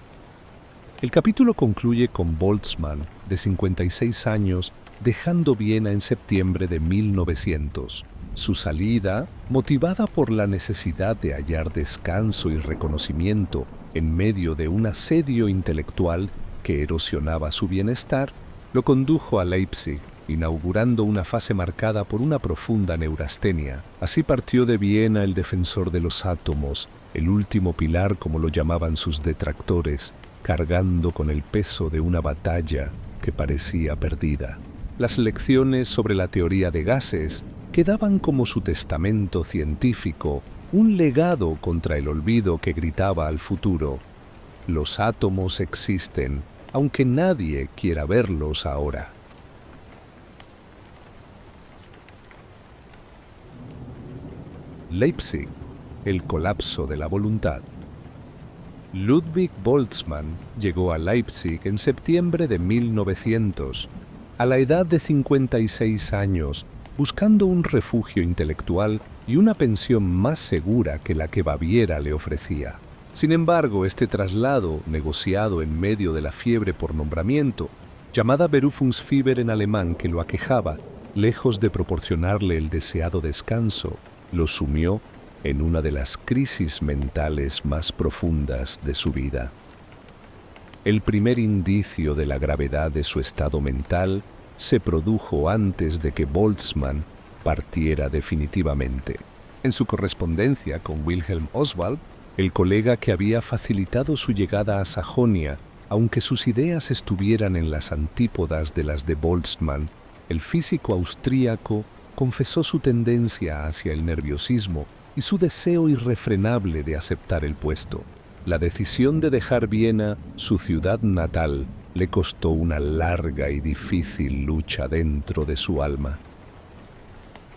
El capítulo concluye con Boltzmann, de 56 años, dejando Viena en septiembre de 1900. Su salida, motivada por la necesidad de hallar descanso y reconocimiento en medio de un asedio intelectual que erosionaba su bienestar, lo condujo a Leipzig, inaugurando una fase marcada por una profunda neurastenia. Así partió de Viena el defensor de los átomos, el último pilar como lo llamaban sus detractores, cargando con el peso de una batalla que parecía perdida. Las lecciones sobre la teoría de gases quedaban como su testamento científico, un legado contra el olvido que gritaba al futuro: los átomos existen, aunque nadie quiera verlos ahora. Leipzig, el colapso de la voluntad. Ludwig Boltzmann llegó a Leipzig en septiembre de 1900, a la edad de 56 años, buscando un refugio intelectual y una pensión más segura que la que Baviera le ofrecía. Sin embargo, este traslado, negociado en medio de la fiebre por nombramiento, llamada Berufungsfieber en alemán, que lo aquejaba, lejos de proporcionarle el deseado descanso, lo sumió en una de las crisis mentales más profundas de su vida. El primer indicio de la gravedad de su estado mental se produjo antes de que Boltzmann partiera definitivamente. En su correspondencia con Wilhelm Ostwald, el colega que había facilitado su llegada a Sajonia, aunque sus ideas estuvieran en las antípodas de las de Boltzmann, el físico austríaco confesó su tendencia hacia el nerviosismo y su deseo irrefrenable de aceptar el puesto. La decisión de dejar Viena, su ciudad natal, le costó una larga y difícil lucha dentro de su alma.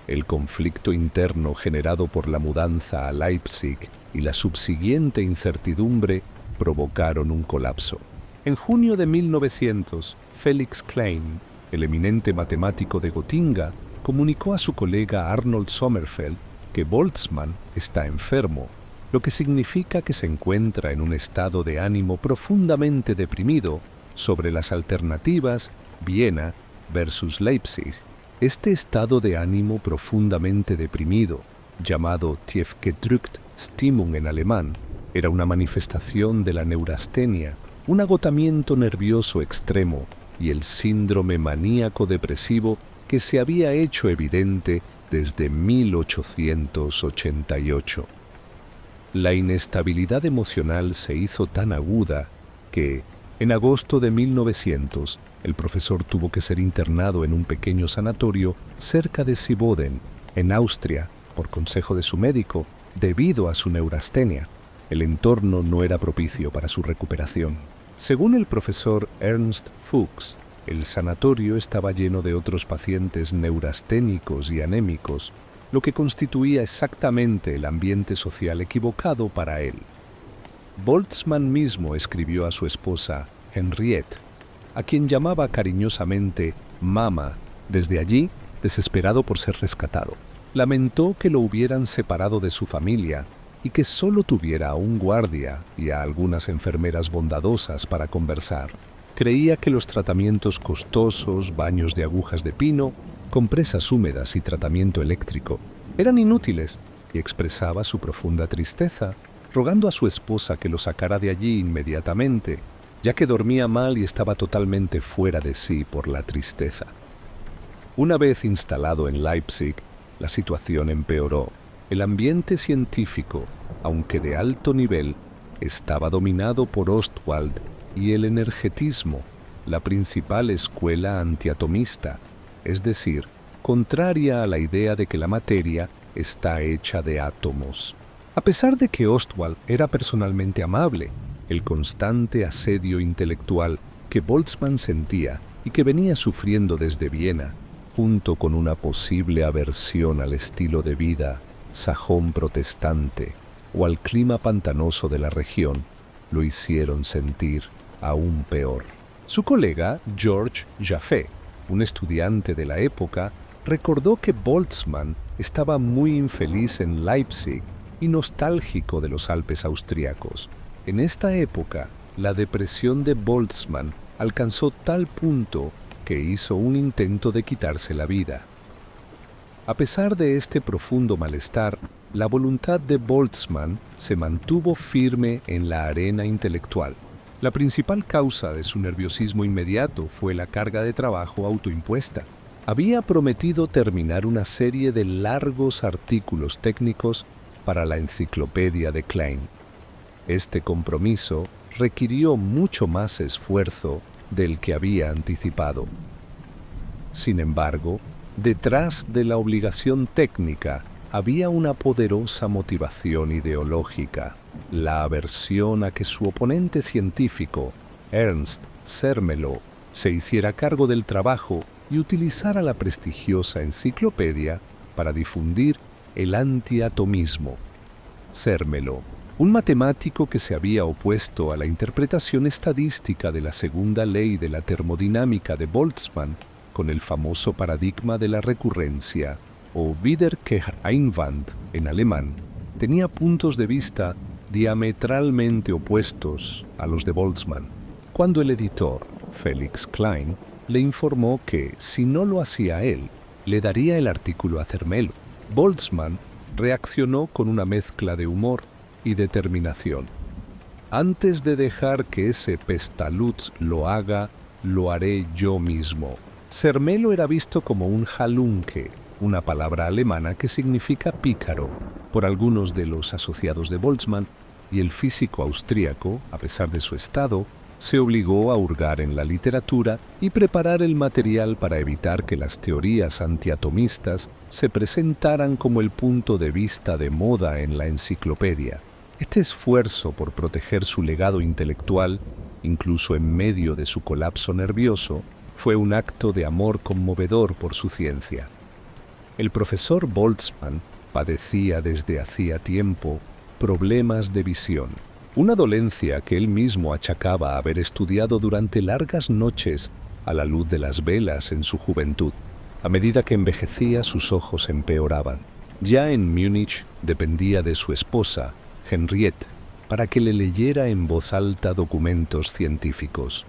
El conflicto interno generado por la mudanza a Leipzig y la subsiguiente incertidumbre provocaron un colapso. En junio de 1900, Felix Klein, el eminente matemático de Gotinga, comunicó a su colega Arnold Sommerfeld que Boltzmann está enfermo, lo que significa que se encuentra en un estado de ánimo profundamente deprimido sobre las alternativas Viena versus Leipzig. Este estado de ánimo profundamente deprimido, llamado Tiefgedrückt Stimmung en alemán, era una manifestación de la neurastenia, un agotamiento nervioso extremo y el síndrome maníaco-depresivo que se había hecho evidente desde 1888. La inestabilidad emocional se hizo tan aguda que, en agosto de 1900, el profesor tuvo que ser internado en un pequeño sanatorio cerca de Siboden, en Austria, por consejo de su médico, debido a su neurastenia. El entorno no era propicio para su recuperación. Según el profesor Ernst Fuchs, el sanatorio estaba lleno de otros pacientes neurasténicos y anémicos, lo que constituía exactamente el ambiente social equivocado para él. Boltzmann mismo escribió a su esposa, Henriette, a quien llamaba cariñosamente Mama. Desde allí, desesperado por ser rescatado, lamentó que lo hubieran separado de su familia y que solo tuviera a un guardia y a algunas enfermeras bondadosas para conversar. Creía que los tratamientos costosos, baños de agujas de pino, compresas húmedas y tratamiento eléctrico eran inútiles y expresaba su profunda tristeza, rogando a su esposa que lo sacara de allí inmediatamente, ya que dormía mal y estaba totalmente fuera de sí por la tristeza. Una vez instalado en Leipzig, la situación empeoró. El ambiente científico, aunque de alto nivel, estaba dominado por Ostwald y el energetismo, la principal escuela antiatomista, es decir, contraria a la idea de que la materia está hecha de átomos. A pesar de que Ostwald era personalmente amable, el constante asedio intelectual que Boltzmann sentía y que venía sufriendo desde Viena, junto con una posible aversión al estilo de vida sajón protestante o al clima pantanoso de la región, lo hicieron sentir aún peor. Su colega, George Jaffe, un estudiante de la época, recordó que Boltzmann estaba muy infeliz en Leipzig y nostálgico de los Alpes austríacos. En esta época, la depresión de Boltzmann alcanzó tal punto que hizo un intento de quitarse la vida. A pesar de este profundo malestar, la voluntad de Boltzmann se mantuvo firme en la arena intelectual. La principal causa de su nerviosismo inmediato fue la carga de trabajo autoimpuesta. Había prometido terminar una serie de largos artículos técnicos para la enciclopedia de Klein. Este compromiso requirió mucho más esfuerzo del que había anticipado. Sin embargo, detrás de la obligación técnica había una poderosa motivación ideológica, la aversión a que su oponente científico, Ernst Zermelo, se hiciera cargo del trabajo y utilizara la prestigiosa enciclopedia para difundir el antiatomismo. Zermelo, un matemático que se había opuesto a la interpretación estadística de la segunda ley de la termodinámica de Boltzmann con el famoso paradigma de la recurrencia, o Wiederkehreinwand en alemán, tenía puntos de vista diametralmente opuestos a los de Boltzmann. Cuando el editor, Felix Klein, le informó que, si no lo hacía él, le daría el artículo a Zermelo, Boltzmann reaccionó con una mezcla de humor y determinación. Antes de dejar que ese pestalutz lo haga, lo haré yo mismo. Zermelo era visto como un Halunke, una palabra alemana que significa pícaro, por algunos de los asociados de Boltzmann, y el físico austríaco, a pesar de su estado, se obligó a hurgar en la literatura y preparar el material para evitar que las teorías antiatomistas se presentaran como el punto de vista de moda en la enciclopedia. Este esfuerzo por proteger su legado intelectual, incluso en medio de su colapso nervioso, fue un acto de amor conmovedor por su ciencia. El profesor Boltzmann padecía desde hacía tiempo problemas de visión, una dolencia que él mismo achacaba a haber estudiado durante largas noches a la luz de las velas en su juventud. A medida que envejecía, sus ojos empeoraban. Ya en Múnich dependía de su esposa, Henriette, para que le leyera en voz alta documentos científicos.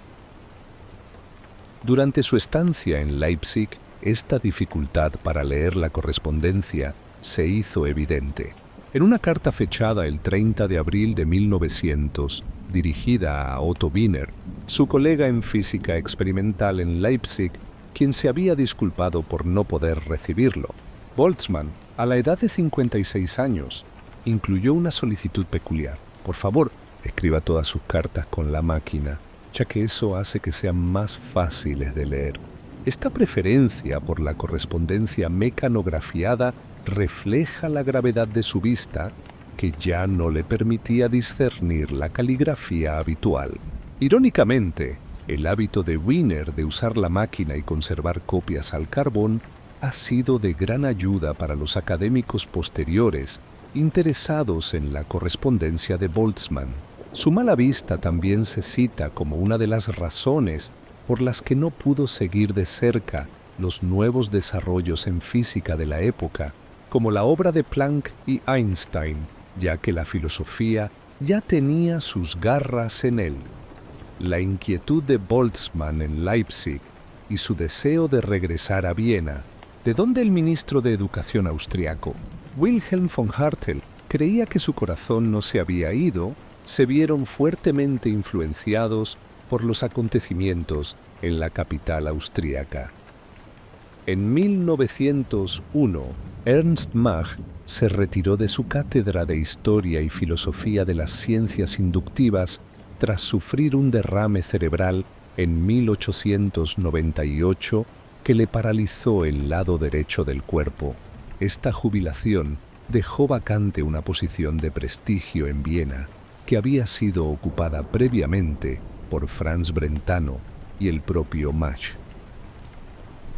Durante su estancia en Leipzig, esta dificultad para leer la correspondencia se hizo evidente. En una carta fechada el 30 de abril de 1900, dirigida a Otto Wiener, su colega en física experimental en Leipzig, quien se había disculpado por no poder recibirlo, Boltzmann, a la edad de 56 años, incluyó una solicitud peculiar. Por favor, escriba todas sus cartas con la máquina, ya que eso hace que sean más fáciles de leer. Esta preferencia por la correspondencia mecanografiada refleja la gravedad de su vista, que ya no le permitía discernir la caligrafía habitual. Irónicamente, el hábito de Wiener de usar la máquina y conservar copias al carbón ha sido de gran ayuda para los académicos posteriores interesados en la correspondencia de Boltzmann. Su mala vista también se cita como una de las razones por las que no pudo seguir de cerca los nuevos desarrollos en física de la época, como la obra de Planck y Einstein, ya que la filosofía ya tenía sus garras en él. La inquietud de Boltzmann en Leipzig y su deseo de regresar a Viena, de donde el ministro de Educación austriaco, Wilhelm von Hartel creía que su corazón no se había ido, se vieron fuertemente influenciados por los acontecimientos en la capital austríaca. En 1901, Ernst Mach se retiró de su cátedra de Historia y Filosofía de las Ciencias Inductivas tras sufrir un derrame cerebral en 1898 que le paralizó el lado derecho del cuerpo. Esta jubilación dejó vacante una posición de prestigio en Viena que había sido ocupada previamente por Franz Brentano y el propio Mach.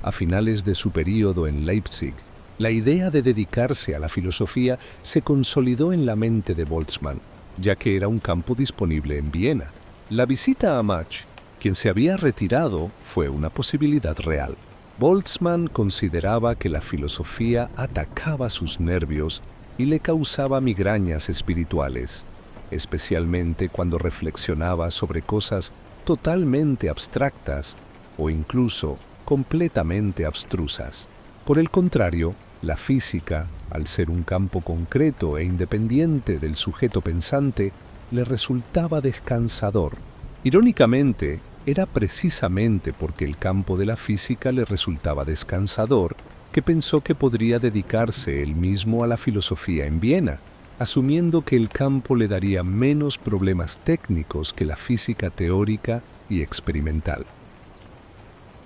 A finales de su período en Leipzig, la idea de dedicarse a la filosofía se consolidó en la mente de Boltzmann, ya que era un campo disponible en Viena. La visita a Mach, quien se había retirado, fue una posibilidad real. Boltzmann consideraba que la filosofía atacaba sus nervios y le causaba migrañas espirituales, especialmente cuando reflexionaba sobre cosas totalmente abstractas o incluso completamente abstrusas. Por el contrario, la física, al ser un campo concreto e independiente del sujeto pensante, le resultaba descansador. Irónicamente, era precisamente porque el campo de la física le resultaba descansador que pensó que podría dedicarse él mismo a la filosofía en Viena, asumiendo que el campo le daría menos problemas técnicos que la física teórica y experimental.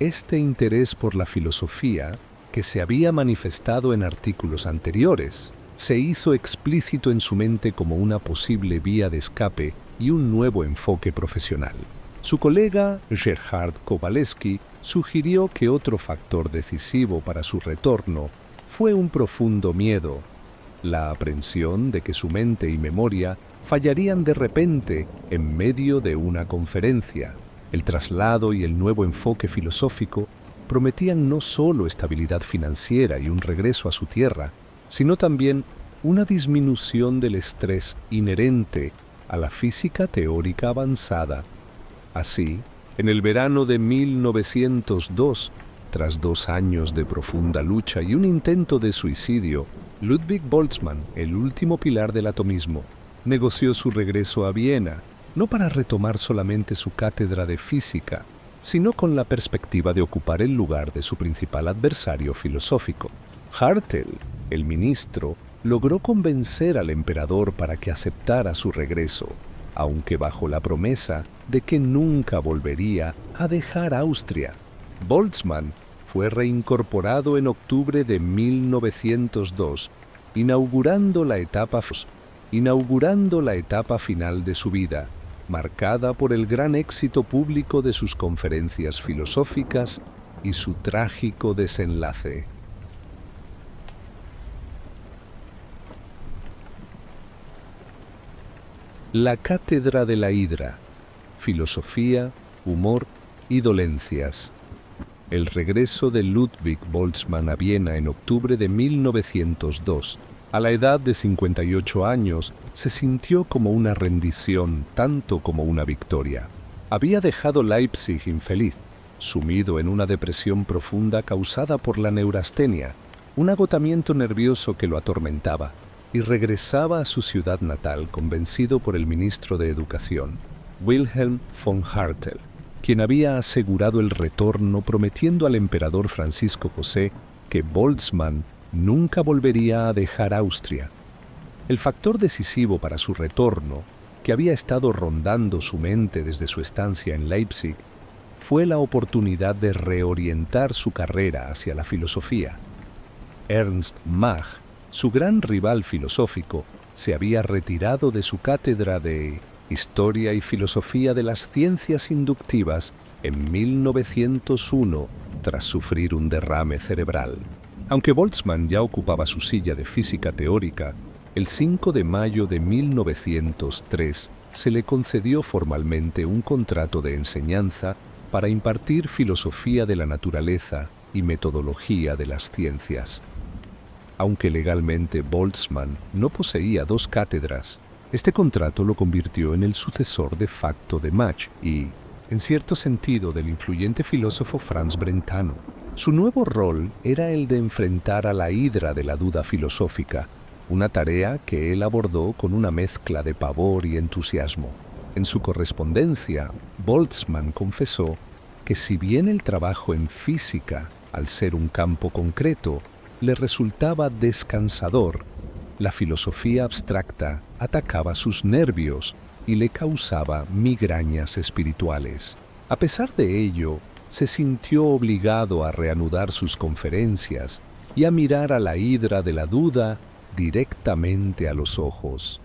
Este interés por la filosofía, que se había manifestado en artículos anteriores, se hizo explícito en su mente como una posible vía de escape y un nuevo enfoque profesional. Su colega Gerhard Kowalewski sugirió que otro factor decisivo para su retorno fue un profundo miedo, la aprensión de que su mente y memoria fallarían de repente en medio de una conferencia. El traslado y el nuevo enfoque filosófico prometían no solo estabilidad financiera y un regreso a su tierra, sino también una disminución del estrés inherente a la física teórica avanzada. Así, en el verano de 1902, tras 2 años de profunda lucha y un intento de suicidio, Ludwig Boltzmann, el último pilar del atomismo, negoció su regreso a Viena, no para retomar solamente su cátedra de física, sino con la perspectiva de ocupar el lugar de su principal adversario filosófico. Hartel, el ministro, logró convencer al emperador para que aceptara su regreso, aunque bajo la promesa de que nunca volvería a dejar Austria. Boltzmann fue reincorporado en octubre de 1902, inaugurando la etapa final de su vida, marcada por el gran éxito público de sus conferencias filosóficas y su trágico desenlace. La Cátedra de la Hidra, Filosofía, Humor y Dolencias. El regreso de Ludwig Boltzmann a Viena en octubre de 1902, a la edad de 58 años, se sintió como una rendición tanto como una victoria. Había dejado Leipzig infeliz, sumido en una depresión profunda causada por la neurastenia, un agotamiento nervioso que lo atormentaba, y regresaba a su ciudad natal convencido por el ministro de Educación, Wilhelm von Hartel, quien había asegurado el retorno prometiendo al emperador Francisco José que Boltzmann nunca volvería a dejar Austria. El factor decisivo para su retorno, que había estado rondando su mente desde su estancia en Leipzig, fue la oportunidad de reorientar su carrera hacia la filosofía. Ernst Mach, su gran rival filosófico, se había retirado de su cátedra de Historia y Filosofía de las Ciencias Inductivas en 1901 tras sufrir un derrame cerebral. Aunque Boltzmann ya ocupaba su silla de física teórica, el 5 de mayo de 1903 se le concedió formalmente un contrato de enseñanza para impartir filosofía de la naturaleza y metodología de las ciencias. Aunque legalmente Boltzmann no poseía 2 cátedras, este contrato lo convirtió en el sucesor de facto de Mach y, en cierto sentido, del influyente filósofo Franz Brentano. Su nuevo rol era el de enfrentar a la hidra de la duda filosófica, una tarea que él abordó con una mezcla de pavor y entusiasmo. En su correspondencia, Boltzmann confesó que si bien el trabajo en física, al ser un campo concreto, le resultaba descansador, la filosofía abstracta atacaba sus nervios y le causaba migrañas espirituales. A pesar de ello, se sintió obligado a reanudar sus conferencias y a mirar a la hidra de la duda directamente a los ojos.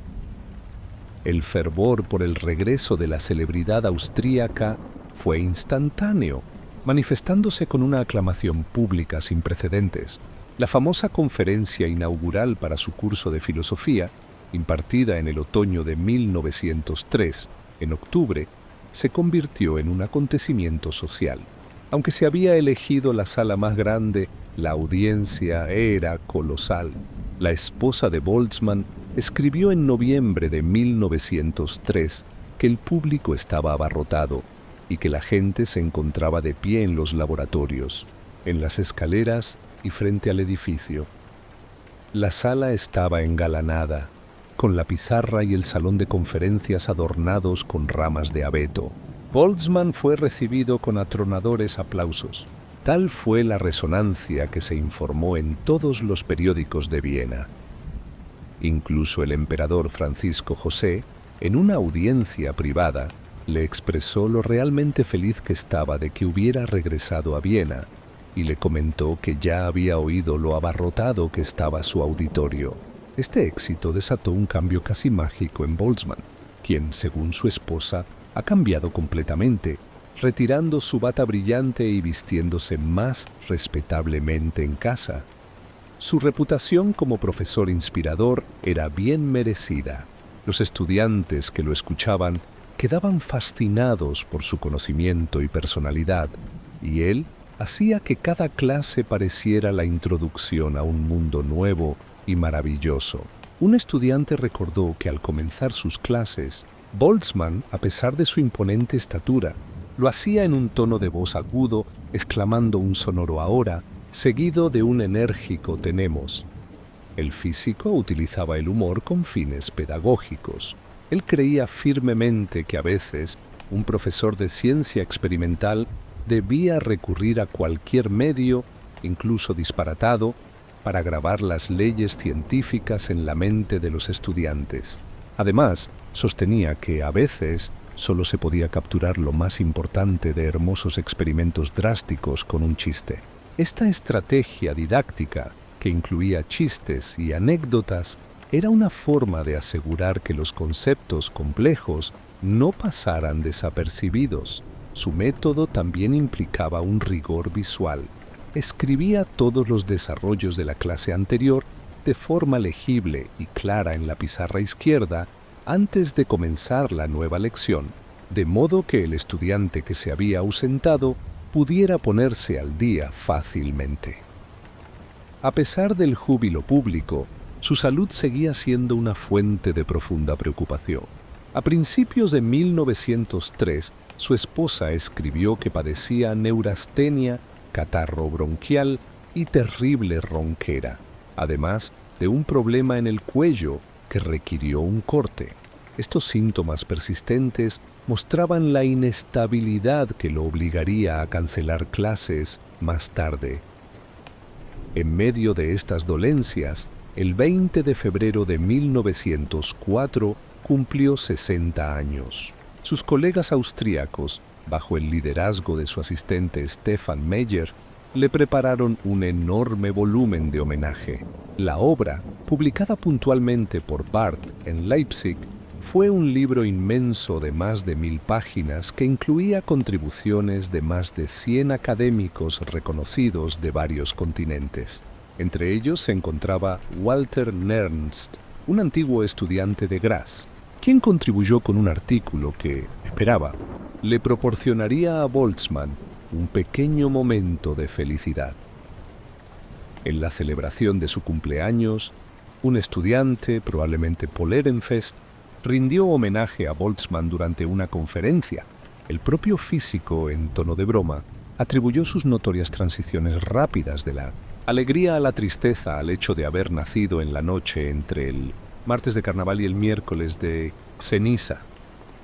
El fervor por el regreso de la celebridad austríaca fue instantáneo, manifestándose con una aclamación pública sin precedentes. La famosa conferencia inaugural para su curso de filosofía, impartida en el otoño de 1903, en octubre, se convirtió en un acontecimiento social. Aunque se había elegido la sala más grande, la audiencia era colosal. La esposa de Boltzmann escribió en noviembre de 1903 que el público estaba abarrotado y que la gente se encontraba de pie en los laboratorios, en las escaleras y frente al edificio. La sala estaba engalanada, con la pizarra y el salón de conferencias adornados con ramas de abeto. Boltzmann fue recibido con atronadores aplausos. Tal fue la resonancia que se informó en todos los periódicos de Viena. Incluso el emperador Francisco José, en una audiencia privada, le expresó lo realmente feliz que estaba de que hubiera regresado a Viena y le comentó que ya había oído lo abarrotado que estaba su auditorio. Este éxito desató un cambio casi mágico en Boltzmann, quien, según su esposa, ha cambiado completamente, retirando su bata brillante y vistiéndose más respetablemente en casa. Su reputación como profesor inspirador era bien merecida. Los estudiantes que lo escuchaban quedaban fascinados por su conocimiento y personalidad, y él hacía que cada clase pareciera la introducción a un mundo nuevo y maravilloso. Un estudiante recordó que al comenzar sus clases, Boltzmann, a pesar de su imponente estatura, lo hacía en un tono de voz agudo, exclamando un sonoro ahora, seguido de un enérgico tenemos. El físico utilizaba el humor con fines pedagógicos. Él creía firmemente que a veces un profesor de ciencia experimental debía recurrir a cualquier medio, incluso disparatado, para grabar las leyes científicas en la mente de los estudiantes. Además, sostenía que a veces solo se podía capturar lo más importante de hermosos experimentos drásticos con un chiste. Esta estrategia didáctica, que incluía chistes y anécdotas, era una forma de asegurar que los conceptos complejos no pasaran desapercibidos. Su método también implicaba un rigor visual. Escribía todos los desarrollos de la clase anterior de forma legible y clara en la pizarra izquierda antes de comenzar la nueva lección, de modo que el estudiante que se había ausentado pudiera ponerse al día fácilmente. A pesar del júbilo público, su salud seguía siendo una fuente de profunda preocupación. A principios de 1903, su esposa escribió que padecía neurastenia, catarro bronquial y terrible ronquera, además de un problema en el cuello que requirió un corte. Estos síntomas persistentes mostraban la inestabilidad que lo obligaría a cancelar clases más tarde. En medio de estas dolencias, el 20 de febrero de 1904 cumplió 60 años. Sus colegas austríacos, bajo el liderazgo de su asistente Stefan Meyer, le prepararon un enorme volumen de homenaje. La obra, publicada puntualmente por Barth en Leipzig, fue un libro inmenso de más de 1000 páginas que incluía contribuciones de más de 100 académicos reconocidos de varios continentes. Entre ellos se encontraba Walter Nernst, un antiguo estudiante de Graz, quien contribuyó con un artículo que, esperaba, le proporcionaría a Boltzmann un pequeño momento de felicidad. En la celebración de su cumpleaños, un estudiante, probablemente Paul Ehrenfest, rindió homenaje a Boltzmann durante una conferencia. El propio físico, en tono de broma, atribuyó sus notorias transiciones rápidas de la alegría a la tristeza al hecho de haber nacido en la noche entre el martes de carnaval y el miércoles de ceniza.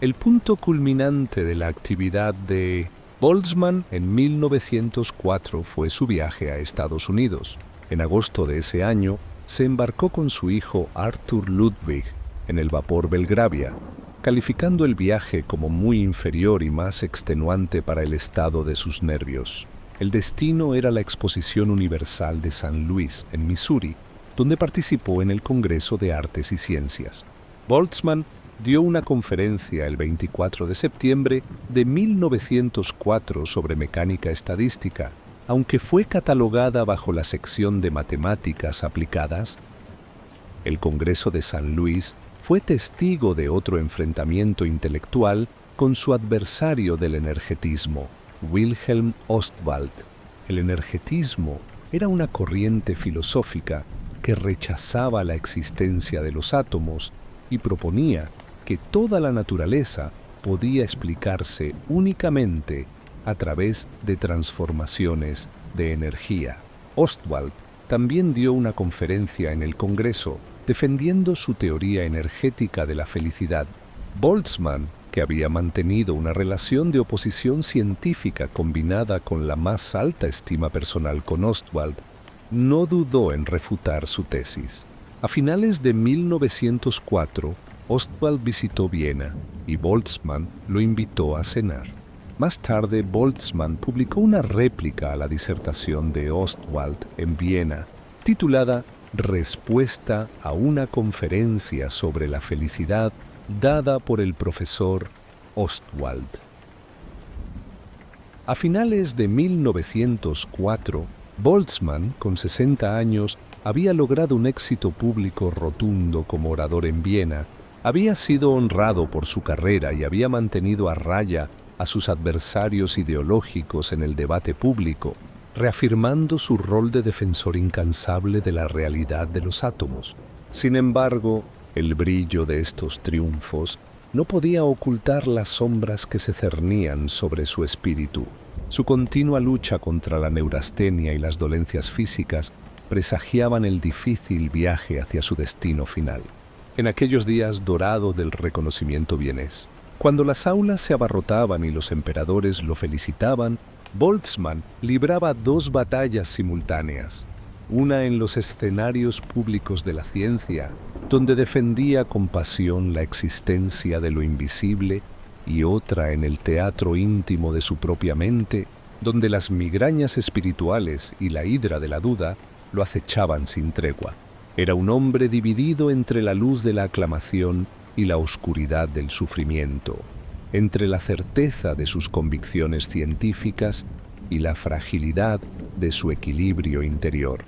El punto culminante de la actividad de Boltzmann en 1904 fue su viaje a Estados Unidos. En agosto de ese año, se embarcó con su hijo Arthur Ludwig en el vapor Belgravia, calificando el viaje como muy inferior y más extenuante para el estado de sus nervios. El destino era la Exposición Universal de San Luis, en Missouri, donde participó en el Congreso de Artes y Ciencias. Boltzmann dio una conferencia el 24 de septiembre de 1904 sobre mecánica estadística, aunque fue catalogada bajo la sección de matemáticas aplicadas. El Congreso de San Luis fue testigo de otro enfrentamiento intelectual con su adversario del energetismo, Wilhelm Ostwald. El energetismo era una corriente filosófica que rechazaba la existencia de los átomos y proponía que toda la naturaleza podía explicarse únicamente a través de transformaciones de energía. Ostwald también dio una conferencia en el Congreso defendiendo su teoría energética de la felicidad. Boltzmann, que había mantenido una relación de oposición científica combinada con la más alta estima personal con Ostwald, no dudó en refutar su tesis. A finales de 1904, Ostwald visitó Viena y Boltzmann lo invitó a cenar. Más tarde, Boltzmann publicó una réplica a la disertación de Ostwald en Viena, titulada Respuesta a una conferencia sobre la felicidad dada por el profesor Ostwald. A finales de 1904, Boltzmann, con 60 años, había logrado un éxito público rotundo como orador en Viena, había sido honrado por su carrera y había mantenido a raya a sus adversarios ideológicos en el debate público, reafirmando su rol de defensor incansable de la realidad de los átomos. Sin embargo, el brillo de estos triunfos no podía ocultar las sombras que se cernían sobre su espíritu. Su continua lucha contra la neurastenia y las dolencias físicas presagiaban el difícil viaje hacia su destino final. En aquellos días dorados del reconocimiento vienés, cuando las aulas se abarrotaban y los emperadores lo felicitaban, Boltzmann libraba dos batallas simultáneas, una en los escenarios públicos de la ciencia, donde defendía con pasión la existencia de lo invisible, y otra en el teatro íntimo de su propia mente, donde las migrañas espirituales y la hidra de la duda lo acechaban sin tregua. Era un hombre dividido entre la luz de la aclamación y la oscuridad del sufrimiento, entre la certeza de sus convicciones científicas y la fragilidad de su equilibrio interior.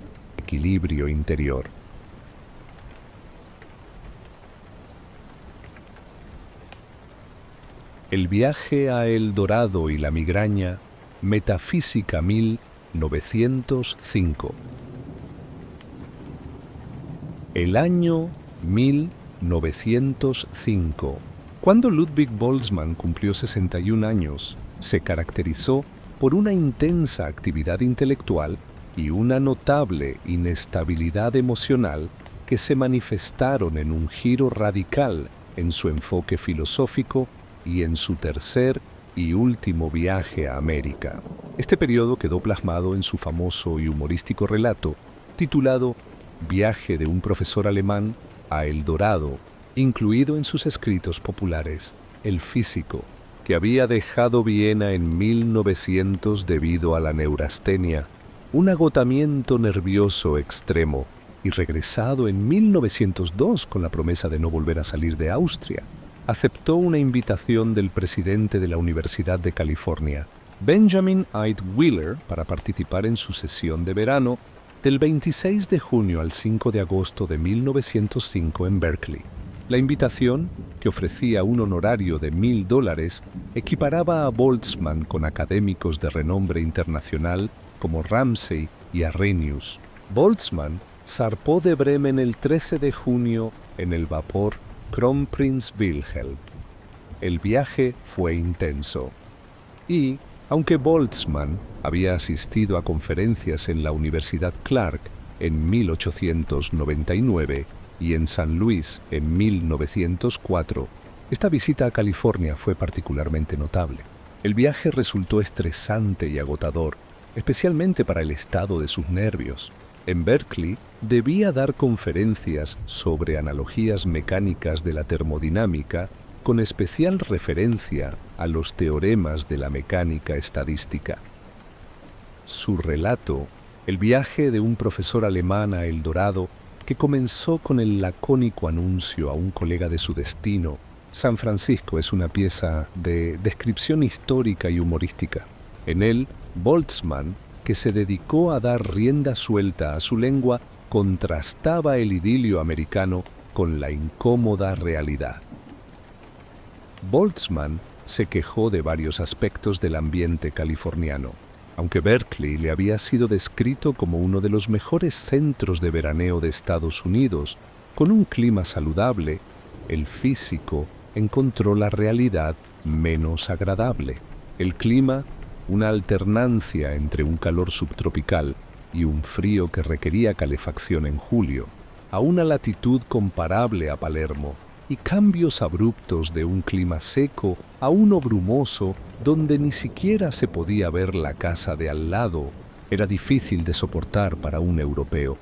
El viaje a El Dorado y la migraña, Metafísica 1905. El año 1905. Cuando Ludwig Boltzmann cumplió 61 años, se caracterizó por una intensa actividad intelectual y una notable inestabilidad emocional que se manifestaron en un giro radical en su enfoque filosófico y en su tercer y último viaje a América. Este periodo quedó plasmado en su famoso y humorístico relato titulado Viaje de un profesor alemán a El Dorado, incluido en sus escritos populares, El Físico, que había dejado Viena en 1900 debido a la neurastenia, un agotamiento nervioso extremo, y regresado en 1902 con la promesa de no volver a salir de Austria, aceptó una invitación del presidente de la Universidad de California, Benjamin Ide Wheeler, para participar en su sesión de verano del 26 de junio al 5 de agosto de 1905 en Berkeley. La invitación, que ofrecía un honorario de $1,000, equiparaba a Boltzmann con académicos de renombre internacional como Ramsay y Arrhenius. Boltzmann zarpó de Bremen el 13 de junio en el vapor Kronprinz Wilhelm. El viaje fue intenso y, Aunque Boltzmann había asistido a conferencias en la Universidad Clark en 1899 y en San Luis en 1904, esta visita a California fue particularmente notable. El viaje resultó estresante y agotador, especialmente para el estado de sus nervios. En Berkeley debía dar conferencias sobre analogías mecánicas de la termodinámica, con especial referencia a los teoremas de la mecánica estadística. Su relato, el viaje de un profesor alemán a El Dorado, que comenzó con el lacónico anuncio a un colega de su destino, San Francisco, es una pieza de descripción histórica y humorística. En él, Boltzmann, que se dedicó a dar rienda suelta a su lengua, contrastaba el idilio americano con la incómoda realidad. Boltzmann se quejó de varios aspectos del ambiente californiano. Aunque Berkeley le había sido descrito como uno de los mejores centros de veraneo de Estados Unidos, con un clima saludable, el físico encontró la realidad menos agradable. El clima, una alternancia entre un calor subtropical y un frío que requería calefacción en julio, a una latitud comparable a Palermo, y cambios abruptos de un clima seco a uno brumoso donde ni siquiera se podía ver la casa de al lado, era difícil de soportar para un europeo.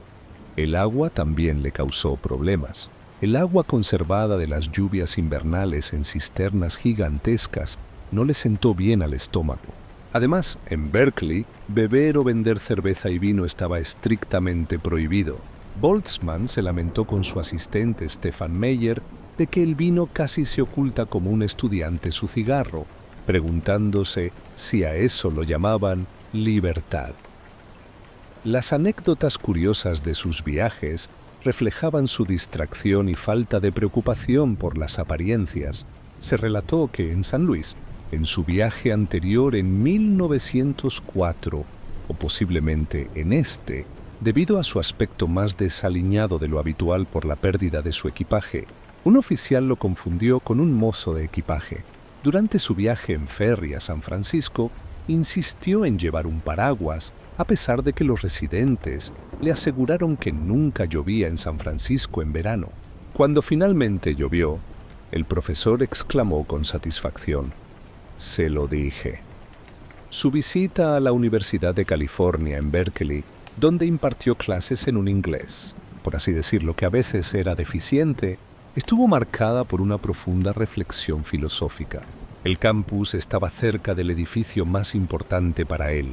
El agua también le causó problemas. El agua conservada de las lluvias invernales en cisternas gigantescas no le sentó bien al estómago. Además, en Berkeley, beber o vender cerveza y vino estaba estrictamente prohibido. Boltzmann se lamentó con su asistente Stefan Meyer de que el vino casi se oculta como un estudiante su cigarro, preguntándose si a eso lo llamaban libertad. Las anécdotas curiosas de sus viajes reflejaban su distracción y falta de preocupación por las apariencias. Se relató que en San Luis, en su viaje anterior en 1904, o posiblemente en este, debido a su aspecto más desaliñado de lo habitual por la pérdida de su equipaje, un oficial lo confundió con un mozo de equipaje. Durante su viaje en ferry a San Francisco, insistió en llevar un paraguas, a pesar de que los residentes le aseguraron que nunca llovía en San Francisco en verano. Cuando finalmente llovió, el profesor exclamó con satisfacción: «Se lo dije». Su visita a la Universidad de California en Berkeley, donde impartió clases en un inglés, por así decirlo, que a veces era deficiente, estuvo marcada por una profunda reflexión filosófica. El campus estaba cerca del edificio más importante para él,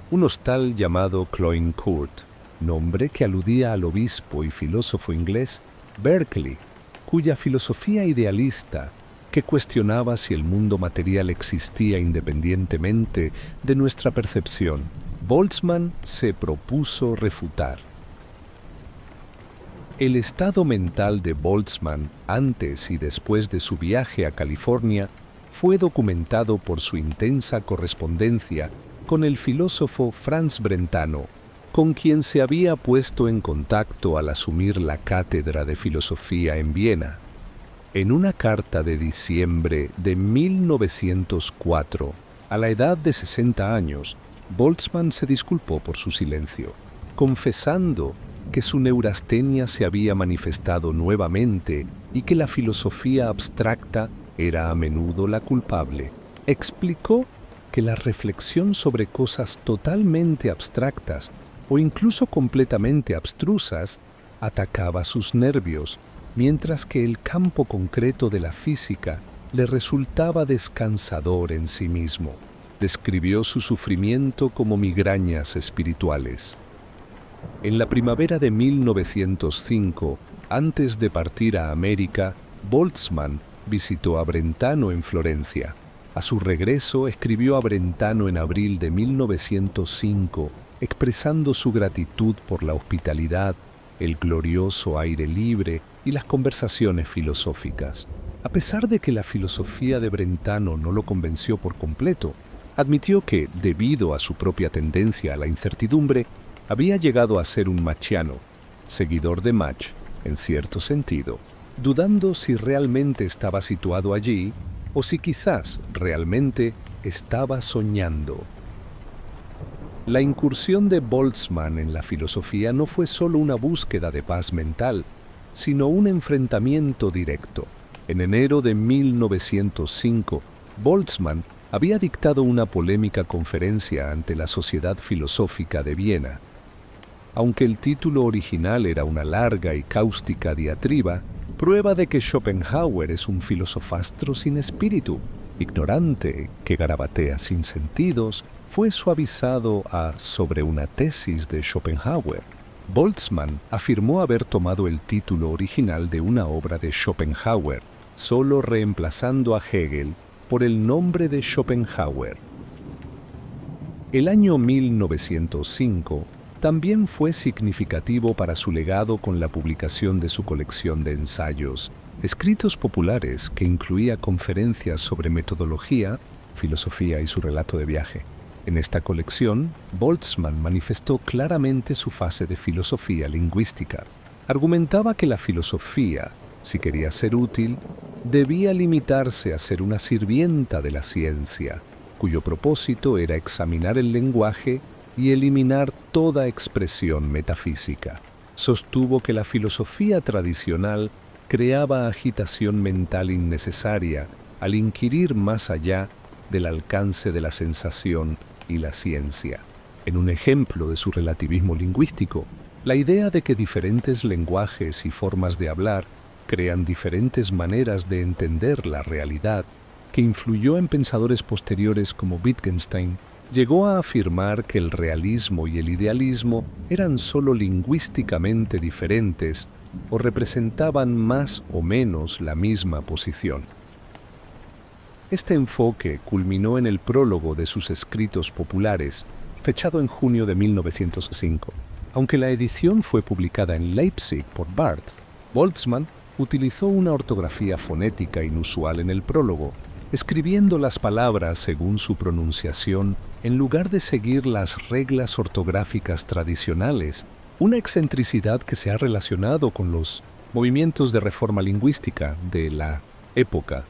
un hostal llamado Cloyne Court, nombre que aludía al obispo y filósofo inglés Berkeley, cuya filosofía idealista, que cuestionaba si el mundo material existía independientemente de nuestra percepción, Boltzmann se propuso refutar. El estado mental de Boltzmann antes y después de su viaje a California fue documentado por su intensa correspondencia con el filósofo Franz Brentano, con quien se había puesto en contacto al asumir la cátedra de filosofía en Viena. En una carta de diciembre de 1904, a la edad de 60 años, Boltzmann se disculpó por su silencio, confesando que su neurastenia se había manifestado nuevamente y que la filosofía abstracta era a menudo la culpable. Explicó que la reflexión sobre cosas totalmente abstractas o incluso completamente abstrusas atacaba sus nervios, mientras que el campo concreto de la física le resultaba descansador en sí mismo. Describió su sufrimiento como migrañas espirituales. En la primavera de 1905, antes de partir a América, Boltzmann visitó a Brentano en Florencia. A su regreso, escribió a Brentano en abril de 1905, expresando su gratitud por la hospitalidad, el glorioso aire libre y las conversaciones filosóficas. A pesar de que la filosofía de Brentano no lo convenció por completo, admitió que, debido a su propia tendencia a la incertidumbre, había llegado a ser un machiano, seguidor de Mach, en cierto sentido, dudando si realmente estaba situado allí o si quizás realmente estaba soñando. La incursión de Boltzmann en la filosofía no fue solo una búsqueda de paz mental, sino un enfrentamiento directo. En enero de 1905, Boltzmann había dictado una polémica conferencia ante la Sociedad Filosófica de Viena. Aunque el título original era una larga y cáustica diatriba, prueba de que Schopenhauer es un filosofastro sin espíritu, ignorante, que garabatea sin sentidos, fue suavizado a sobre una tesis de Schopenhauer. Boltzmann afirmó haber tomado el título original de una obra de Schopenhauer, solo reemplazando a Hegel por el nombre de Schopenhauer. El año 1905 también fue significativo para su legado con la publicación de su colección de ensayos, escritos populares que incluía conferencias sobre metodología, filosofía y su relato de viaje. En esta colección, Boltzmann manifestó claramente su fase de filosofía lingüística. Argumentaba que la filosofía, si quería ser útil, debía limitarse a ser una sirvienta de la ciencia, cuyo propósito era examinar el lenguaje y eliminar toda expresión metafísica. Sostuvo que la filosofía tradicional creaba agitación mental innecesaria al inquirir más allá del alcance de la sensación y la ciencia. En un ejemplo de su relativismo lingüístico, la idea de que diferentes lenguajes y formas de hablar crean diferentes maneras de entender la realidad, que influyó en pensadores posteriores como Wittgenstein, llegó a afirmar que el realismo y el idealismo eran solo lingüísticamente diferentes o representaban más o menos la misma posición. Este enfoque culminó en el prólogo de sus escritos populares, fechado en junio de 1905. Aunque la edición fue publicada en Leipzig por Barth, Boltzmann utilizó una ortografía fonética inusual en el prólogo, escribiendo las palabras según su pronunciación en lugar de seguir las reglas ortográficas tradicionales, una excentricidad que se ha relacionado con los movimientos de reforma lingüística de la época.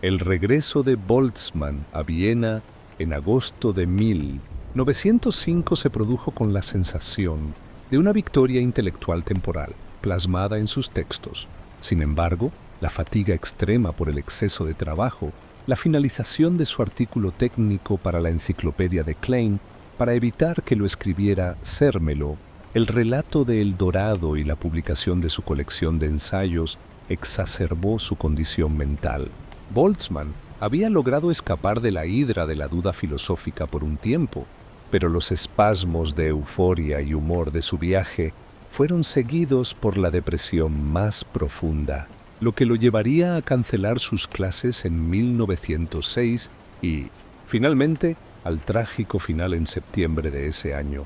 El regreso de Boltzmann a Viena en agosto de 1905 se produjo con la sensación de una victoria intelectual temporal, plasmada en sus textos. Sin embargo, la fatiga extrema por el exceso de trabajo, la finalización de su artículo técnico para la enciclopedia de Klein, para evitar que lo escribiera Zermelo, el relato de El Dorado y la publicación de su colección de ensayos exacerbó su condición mental. Boltzmann había logrado escapar de la hidra de la duda filosófica por un tiempo, pero los espasmos de euforia y humor de su viaje fueron seguidos por la depresión más profunda, lo que lo llevaría a cancelar sus clases en 1906 y, finalmente, al trágico final en septiembre de ese año.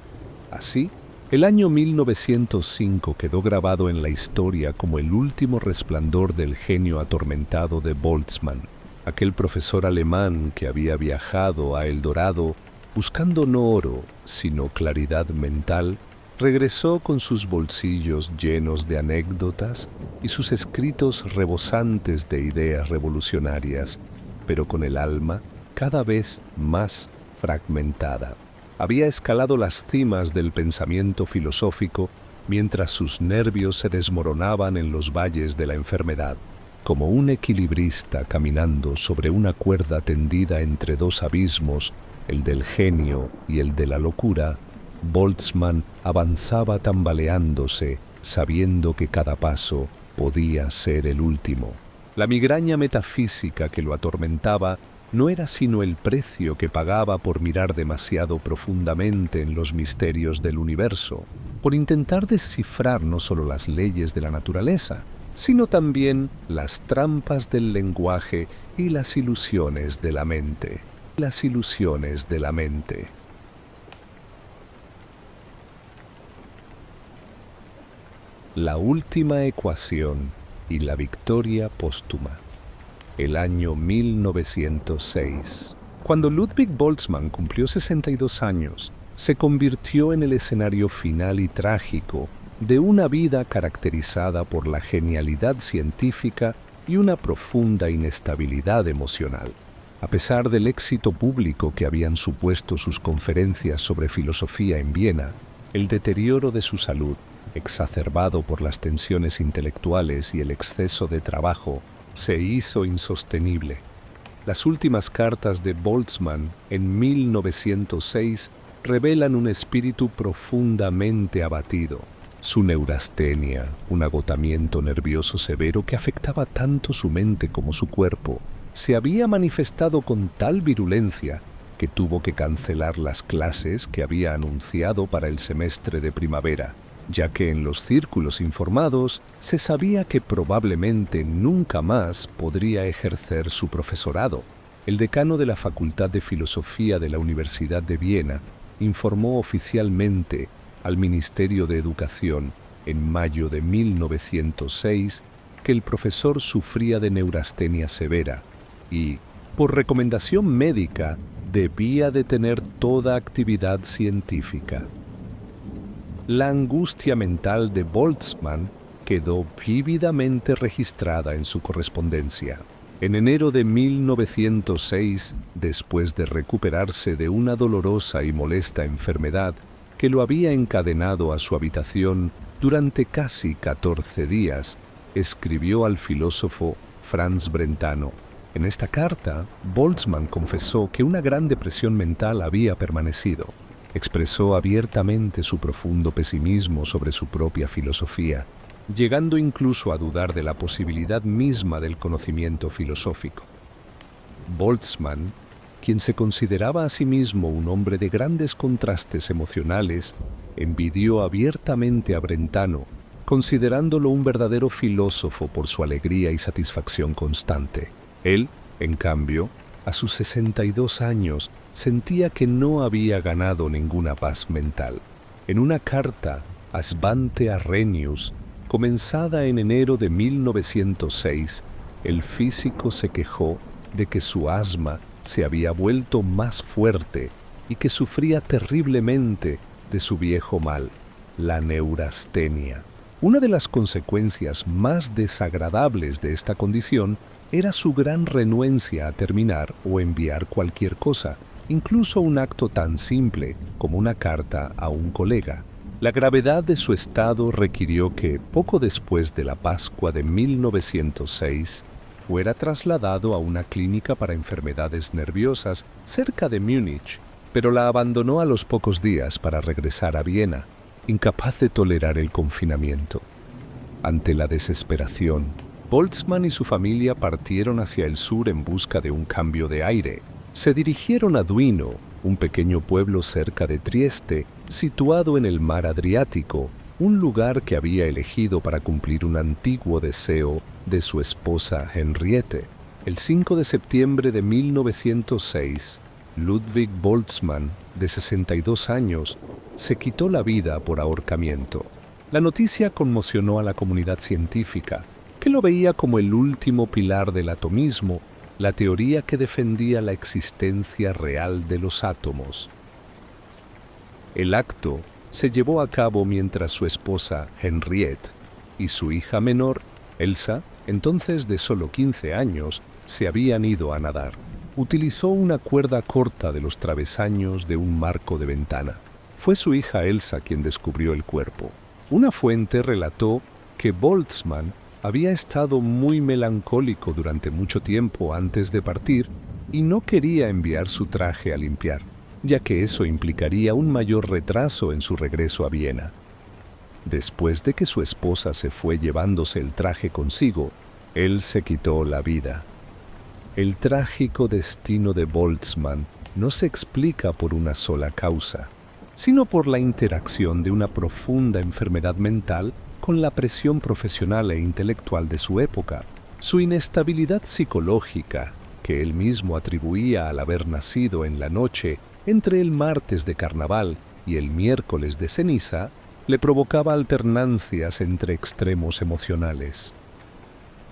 Así, el año 1905 quedó grabado en la historia como el último resplandor del genio atormentado de Boltzmann, aquel profesor alemán que había viajado a El Dorado buscando no oro, sino claridad mental. Regresó con sus bolsillos llenos de anécdotas y sus escritos rebosantes de ideas revolucionarias, pero con el alma cada vez más fragmentada. Había escalado las cimas del pensamiento filosófico mientras sus nervios se desmoronaban en los valles de la enfermedad. Como un equilibrista caminando sobre una cuerda tendida entre dos abismos, el del genio y el de la locura, Boltzmann avanzaba tambaleándose, sabiendo que cada paso podía ser el último. La migraña metafísica que lo atormentaba no era sino el precio que pagaba por mirar demasiado profundamente en los misterios del universo, por intentar descifrar no solo las leyes de la naturaleza, sino también las trampas del lenguaje y las ilusiones de la mente. Las ilusiones de la mente. La última ecuación y la victoria póstuma. El año 1906. Cuando Ludwig Boltzmann cumplió 62 años, se convirtió en el escenario final y trágico de una vida caracterizada por la genialidad científica y una profunda inestabilidad emocional. A pesar del éxito público que habían supuesto sus conferencias sobre filosofía en Viena, el deterioro de su salud, exacerbado por las tensiones intelectuales y el exceso de trabajo, se hizo insostenible. Las últimas cartas de Boltzmann en 1906 revelan un espíritu profundamente abatido. Su neurastenia, un agotamiento nervioso severo que afectaba tanto su mente como su cuerpo, se había manifestado con tal virulencia que tuvo que cancelar las clases que había anunciado para el semestre de primavera, ya que en los círculos informados se sabía que probablemente nunca más podría ejercer su profesorado. El decano de la Facultad de Filosofía de la Universidad de Viena informó oficialmente al Ministerio de Educación en mayo de 1906 que el profesor sufría de neurastenia severa y, por recomendación médica, debía detener toda actividad científica. La angustia mental de Boltzmann quedó vívidamente registrada en su correspondencia. En enero de 1906, después de recuperarse de una dolorosa y molesta enfermedad que lo había encadenado a su habitación durante casi 14 días, escribió al filósofo Franz Brentano. En esta carta, Boltzmann confesó que una gran depresión mental había permanecido. Expresó abiertamente su profundo pesimismo sobre su propia filosofía, llegando incluso a dudar de la posibilidad misma del conocimiento filosófico. Boltzmann, quien se consideraba a sí mismo un hombre de grandes contrastes emocionales, envidió abiertamente a Brentano, considerándolo un verdadero filósofo por su alegría y satisfacción constante. Él, en cambio, a sus 62 años, sentía que no había ganado ninguna paz mental. En una carta a Svante Arrhenius, comenzada en enero de 1906, el físico se quejó de que su asma se había vuelto más fuerte y que sufría terriblemente de su viejo mal, la neurastenia. Una de las consecuencias más desagradables de esta condición era su gran renuencia a terminar o enviar cualquier cosa, incluso un acto tan simple como una carta a un colega. La gravedad de su estado requirió que, poco después de la Pascua de 1906, fuera trasladado a una clínica para enfermedades nerviosas cerca de Múnich, pero la abandonó a los pocos días para regresar a Viena, incapaz de tolerar el confinamiento. Ante la desesperación, Boltzmann y su familia partieron hacia el sur en busca de un cambio de aire. Se dirigieron a Duino, un pequeño pueblo cerca de Trieste, situado en el mar Adriático, un lugar que había elegido para cumplir un antiguo deseo de su esposa Henriette. El 5 de septiembre de 1906, Ludwig Boltzmann, de 62 años, se quitó la vida por ahorcamiento. La noticia conmocionó a la comunidad científica, que lo veía como el último pilar del atomismo, la teoría que defendía la existencia real de los átomos. El acto se llevó a cabo mientras su esposa Henriette y su hija menor, Elsa, entonces de solo 15 años, se habían ido a nadar. Utilizó una cuerda corta de los travesaños de un marco de ventana. Fue su hija Elsa quien descubrió el cuerpo. Una fuente relató que Boltzmann había estado muy melancólico durante mucho tiempo antes de partir y no quería enviar su traje a limpiar, ya que eso implicaría un mayor retraso en su regreso a Viena. Después de que su esposa se fue llevándose el traje consigo, él se quitó la vida. El trágico destino de Boltzmann no se explica por una sola causa, sino por la interacción de una profunda enfermedad mental con la presión profesional e intelectual de su época. Su inestabilidad psicológica, que él mismo atribuía al haber nacido en la noche entre el martes de carnaval y el miércoles de ceniza, le provocaba alternancias entre extremos emocionales.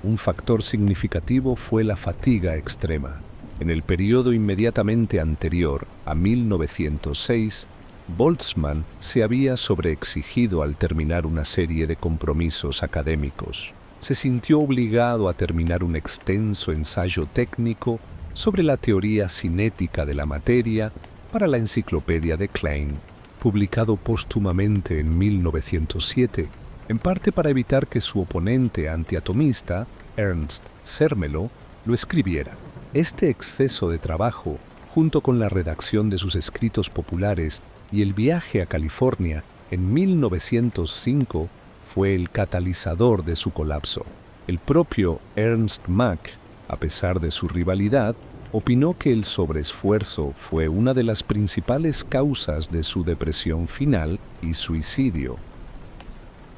Un factor significativo fue la fatiga extrema. En el periodo inmediatamente anterior a 1906, Boltzmann se había sobreexigido al terminar una serie de compromisos académicos. Se sintió obligado a terminar un extenso ensayo técnico sobre la teoría cinética de la materia para la Enciclopedia de Klein, publicado póstumamente en 1907, en parte para evitar que su oponente antiatomista, Ernst Zermelo, lo escribiera. Este exceso de trabajo, junto con la redacción de sus escritos populares y el viaje a California en 1905, fue el catalizador de su colapso. El propio Ernst Mach, a pesar de su rivalidad, opinó que el sobreesfuerzo fue una de las principales causas de su depresión final y suicidio.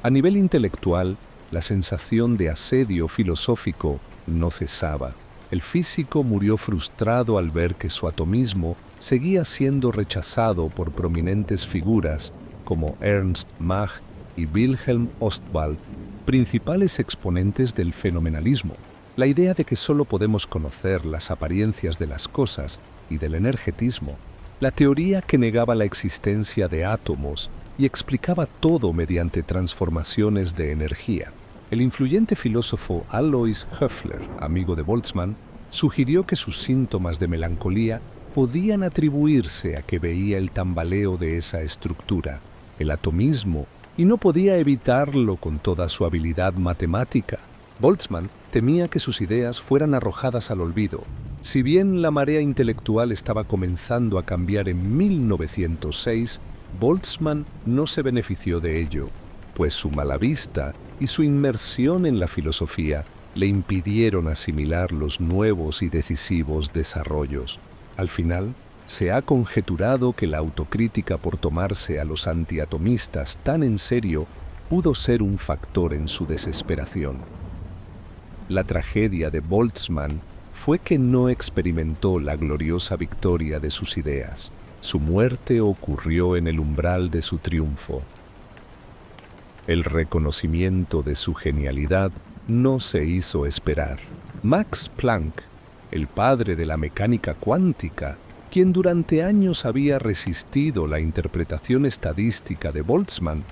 A nivel intelectual, la sensación de asedio filosófico no cesaba. El físico murió frustrado al ver que su atomismo seguía siendo rechazado por prominentes figuras como Ernst Mach y Wilhelm Ostwald, principales exponentes del fenomenalismo. La idea de que solo podemos conocer las apariencias de las cosas y del energetismo, la teoría que negaba la existencia de átomos y explicaba todo mediante transformaciones de energía. El influyente filósofo Alois Höfler, amigo de Boltzmann, sugirió que sus síntomas de melancolía podían atribuirse a que veía el tambaleo de esa estructura, el atomismo, y no podía evitarlo con toda su habilidad matemática. Boltzmann temía que sus ideas fueran arrojadas al olvido. Si bien la marea intelectual estaba comenzando a cambiar en 1906, Boltzmann no se benefició de ello, pues su mala vista y su inmersión en la filosofía le impidieron asimilar los nuevos y decisivos desarrollos. Al final, se ha conjeturado que la autocrítica por tomarse a los antiatomistas tan en serio pudo ser un factor en su desesperación. La tragedia de Boltzmann fue que no experimentó la gloriosa victoria de sus ideas. Su muerte ocurrió en el umbral de su triunfo. El reconocimiento de su genialidad no se hizo esperar. Max Planck, el padre de la mecánica cuántica, quien durante años había resistido la interpretación estadística de Boltzmann,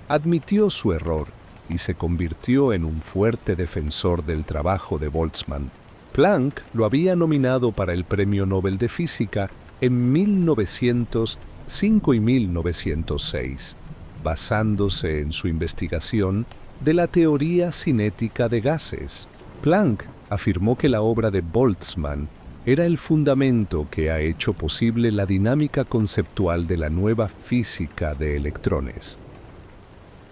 admitió su error y se convirtió en un fuerte defensor del trabajo de Boltzmann. Planck lo había nominado para el Premio Nobel de Física en 1905 y 1906, basándose en su investigación de la teoría cinética de gases. Planck afirmó que la obra de Boltzmann era el fundamento que ha hecho posible la dinámica conceptual de la nueva física de electrones.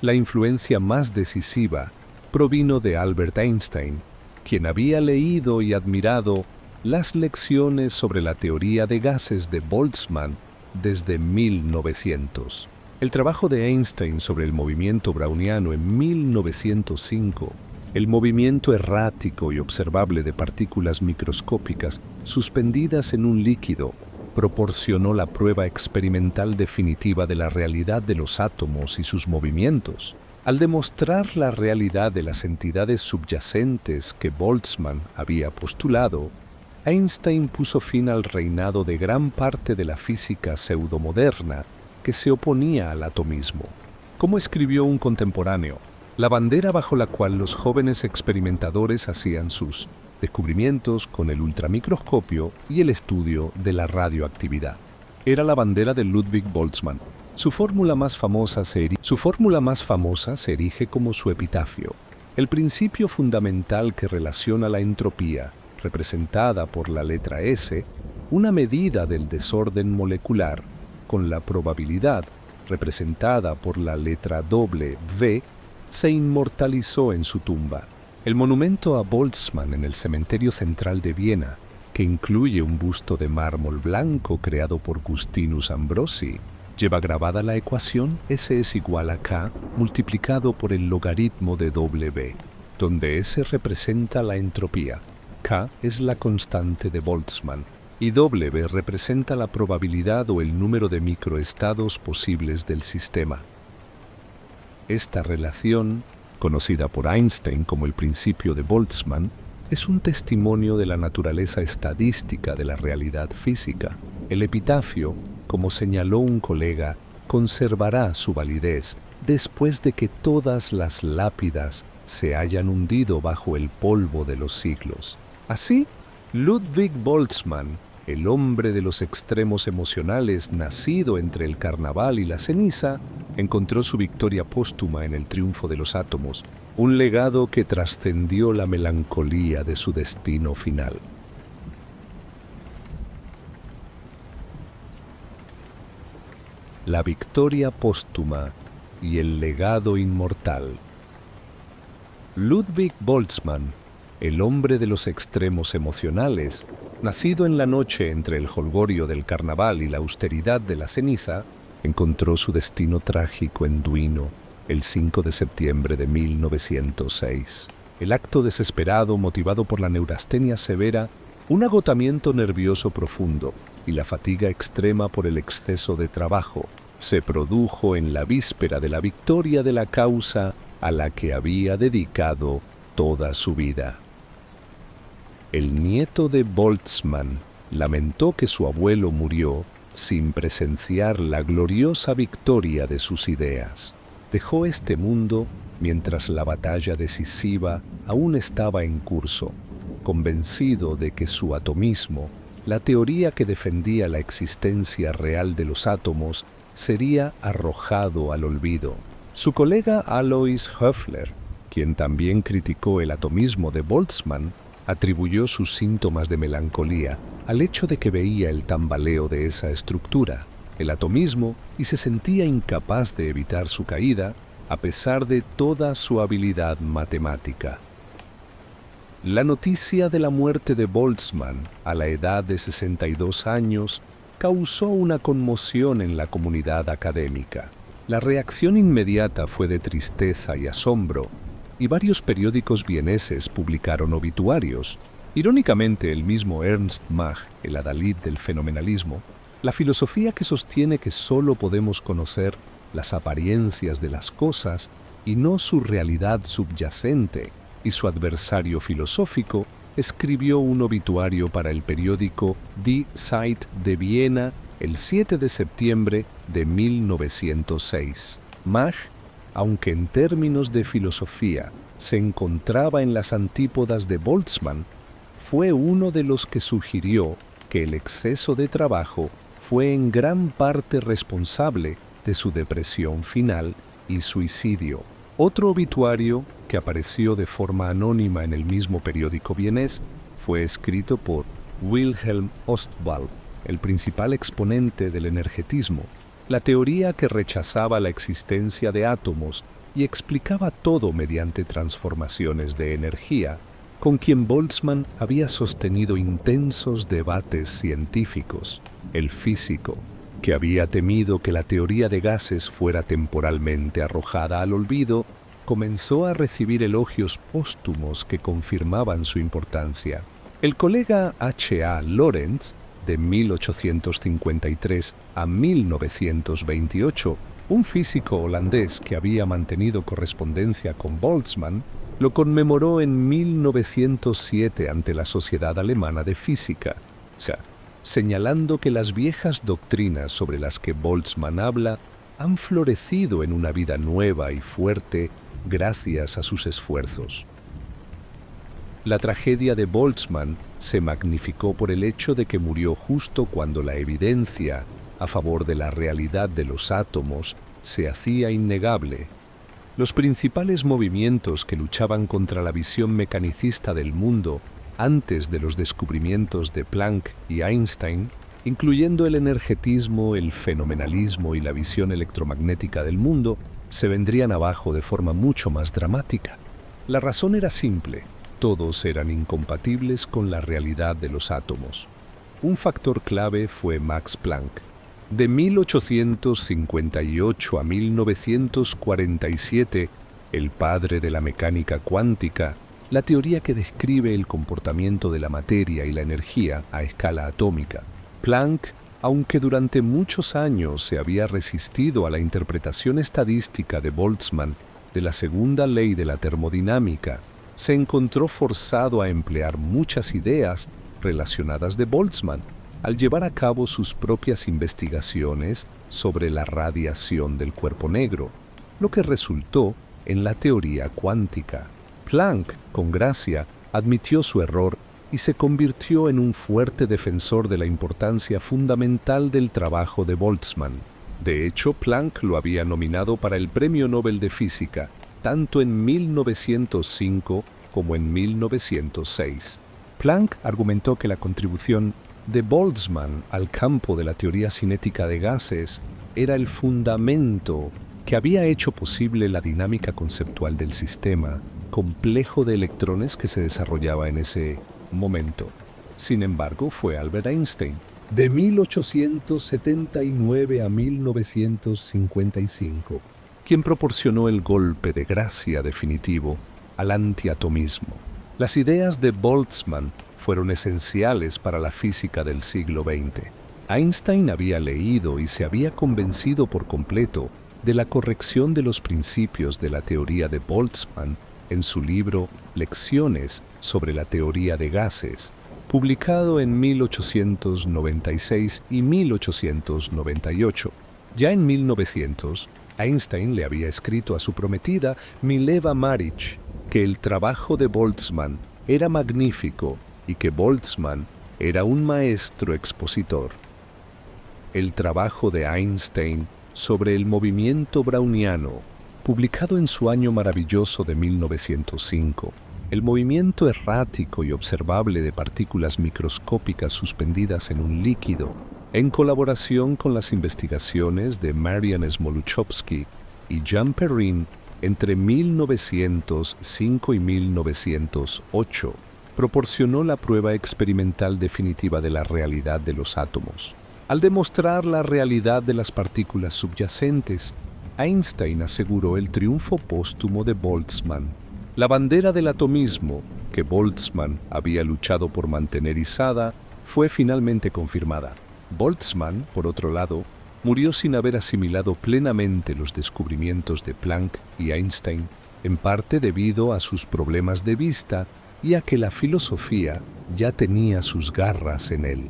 La influencia más decisiva provino de Albert Einstein, quien había leído y admirado las lecciones sobre la teoría de gases de Boltzmann desde 1900. El trabajo de Einstein sobre el movimiento browniano en 1905, el movimiento errático y observable de partículas microscópicas suspendidas en un líquido, proporcionó la prueba experimental definitiva de la realidad de los átomos y sus movimientos. Al demostrar la realidad de las entidades subyacentes que Boltzmann había postulado, Einstein puso fin al reinado de gran parte de la física pseudomoderna que se oponía al atomismo. Como escribió un contemporáneo, la bandera bajo la cual los jóvenes experimentadores hacían sus descubrimientos con el ultramicroscopio y el estudio de la radioactividad era la bandera de Ludwig Boltzmann. Su fórmula más famosa se erige como su epitafio. El principio fundamental que relaciona la entropía, representada por la letra S, una medida del desorden molecular, con la probabilidad, representada por la letra W, se inmortalizó en su tumba. El monumento a Boltzmann en el cementerio central de Viena, que incluye un busto de mármol blanco creado por Gustinus Ambrosi, lleva grabada la ecuación S es igual a K multiplicado por el logaritmo de W, donde S representa la entropía, K es la constante de Boltzmann y W representa la probabilidad o el número de microestados posibles del sistema. Esta relación, conocida por Einstein como el principio de Boltzmann, es un testimonio de la naturaleza estadística de la realidad física. El epitafio, como señaló un colega, conservará su validez después de que todas las lápidas se hayan hundido bajo el polvo de los siglos. Así, Ludwig Boltzmann, el hombre de los extremos emocionales nacido entre el carnaval y la ceniza, encontró su victoria póstuma en el triunfo de los átomos, un legado que trascendió la melancolía de su destino final. La victoria póstuma y el legado inmortal. Ludwig Boltzmann, el hombre de los extremos emocionales, nacido en la noche entre el jolgorio del carnaval y la austeridad de la ceniza, encontró su destino trágico en Duino el 5 de septiembre de 1906. El acto desesperado, motivado por la neurastenia severa, un agotamiento nervioso profundo y la fatiga extrema por el exceso de trabajo, se produjo en la víspera de la victoria de la causa a la que había dedicado toda su vida. El nieto de Boltzmann lamentó que su abuelo murió sin presenciar la gloriosa victoria de sus ideas. Dejó este mundo mientras la batalla decisiva aún estaba en curso, convencido de que su atomismo, la teoría que defendía la existencia real de los átomos, sería arrojado al olvido. Su colega Alois Höfler, quien también criticó el atomismo de Boltzmann, atribuyó sus síntomas de melancolía al hecho de que veía el tambaleo de esa estructura, el atomismo, y se sentía incapaz de evitar su caída a pesar de toda su habilidad matemática. La noticia de la muerte de Boltzmann a la edad de 62 años causó una conmoción en la comunidad académica. La reacción inmediata fue de tristeza y asombro, y varios periódicos vieneses publicaron obituarios. Irónicamente, el mismo Ernst Mach, el adalid del fenomenalismo, la filosofía que sostiene que solo podemos conocer las apariencias de las cosas y no su realidad subyacente, y su adversario filosófico, escribió un obituario para el periódico Die Zeit de Viena el 7 de septiembre de 1906. Mach, aunque en términos de filosofía se encontraba en las antípodas de Boltzmann, fue uno de los que sugirió que el exceso de trabajo fue en gran parte responsable de su depresión final y suicidio. Otro obituario, que apareció de forma anónima en el mismo periódico vienés, fue escrito por Wilhelm Ostwald, el principal exponente del energetismo, la teoría que rechazaba la existencia de átomos y explicaba todo mediante transformaciones de energía, con quien Boltzmann había sostenido intensos debates científicos. El físico, que había temido que la teoría de gases fuera temporalmente arrojada al olvido, comenzó a recibir elogios póstumos que confirmaban su importancia. El colega H.A. Lorentz, de 1853 a 1928, un físico holandés que había mantenido correspondencia con Boltzmann, lo conmemoró en 1907 ante la Sociedad Alemana de Física, señalando que las viejas doctrinas sobre las que Boltzmann habla han florecido en una vida nueva y fuerte gracias a sus esfuerzos. La tragedia de Boltzmann se magnificó por el hecho de que murió justo cuando la evidencia a favor de la realidad de los átomos se hacía innegable. Los principales movimientos que luchaban contra la visión mecanicista del mundo antes de los descubrimientos de Planck y Einstein, incluyendo el energetismo, el fenomenalismo y la visión electromagnética del mundo, se vendrían abajo de forma mucho más dramática. La razón era simple: todos eran incompatibles con la realidad de los átomos. Un factor clave fue Max Planck. De 1858 a 1947, el padre de la mecánica cuántica, la teoría que describe el comportamiento de la materia y la energía a escala atómica. Planck, aunque durante muchos años se había resistido a la interpretación estadística de Boltzmann de la segunda ley de la termodinámica, se encontró forzado a emplear muchas ideas relacionadas de Boltzmann al llevar a cabo sus propias investigaciones sobre la radiación del cuerpo negro, lo que resultó en la teoría cuántica. Planck, con gracia, admitió su error y se convirtió en un fuerte defensor de la importancia fundamental del trabajo de Boltzmann. De hecho, Planck lo había nominado para el Premio Nobel de Física, tanto en 1905 como en 1906. Planck argumentó que la contribución de Boltzmann al campo de la teoría cinética de gases era el fundamento que había hecho posible la dinámica conceptual del sistema complejo de electrones que se desarrollaba en ese momento. Sin embargo, fue Albert Einstein, de 1879 a 1955, quien proporcionó el golpe de gracia definitivo al antiatomismo. Las ideas de Boltzmann fueron esenciales para la física del siglo XX. Einstein había leído y se había convencido por completo de la corrección de los principios de la teoría de Boltzmann en su libro Lecciones sobre la teoría de gases, publicado en 1896 y 1898. Ya en 1900, Einstein le había escrito a su prometida Mileva Marić que el trabajo de Boltzmann era magnífico y que Boltzmann era un maestro expositor. El trabajo de Einstein sobre el movimiento browniano, publicado en su año maravilloso de 1905, el movimiento errático y observable de partículas microscópicas suspendidas en un líquido, en colaboración con las investigaciones de Marian Smoluchowski y Jean Perrin entre 1905 y 1908, proporcionó la prueba experimental definitiva de la realidad de los átomos. Al demostrar la realidad de las partículas subyacentes, Einstein aseguró el triunfo póstumo de Boltzmann. La bandera del atomismo, que Boltzmann había luchado por mantener izada, fue finalmente confirmada. Boltzmann, por otro lado, murió sin haber asimilado plenamente los descubrimientos de Planck y Einstein, en parte debido a sus problemas de vista y a que la filosofía ya tenía sus garras en él.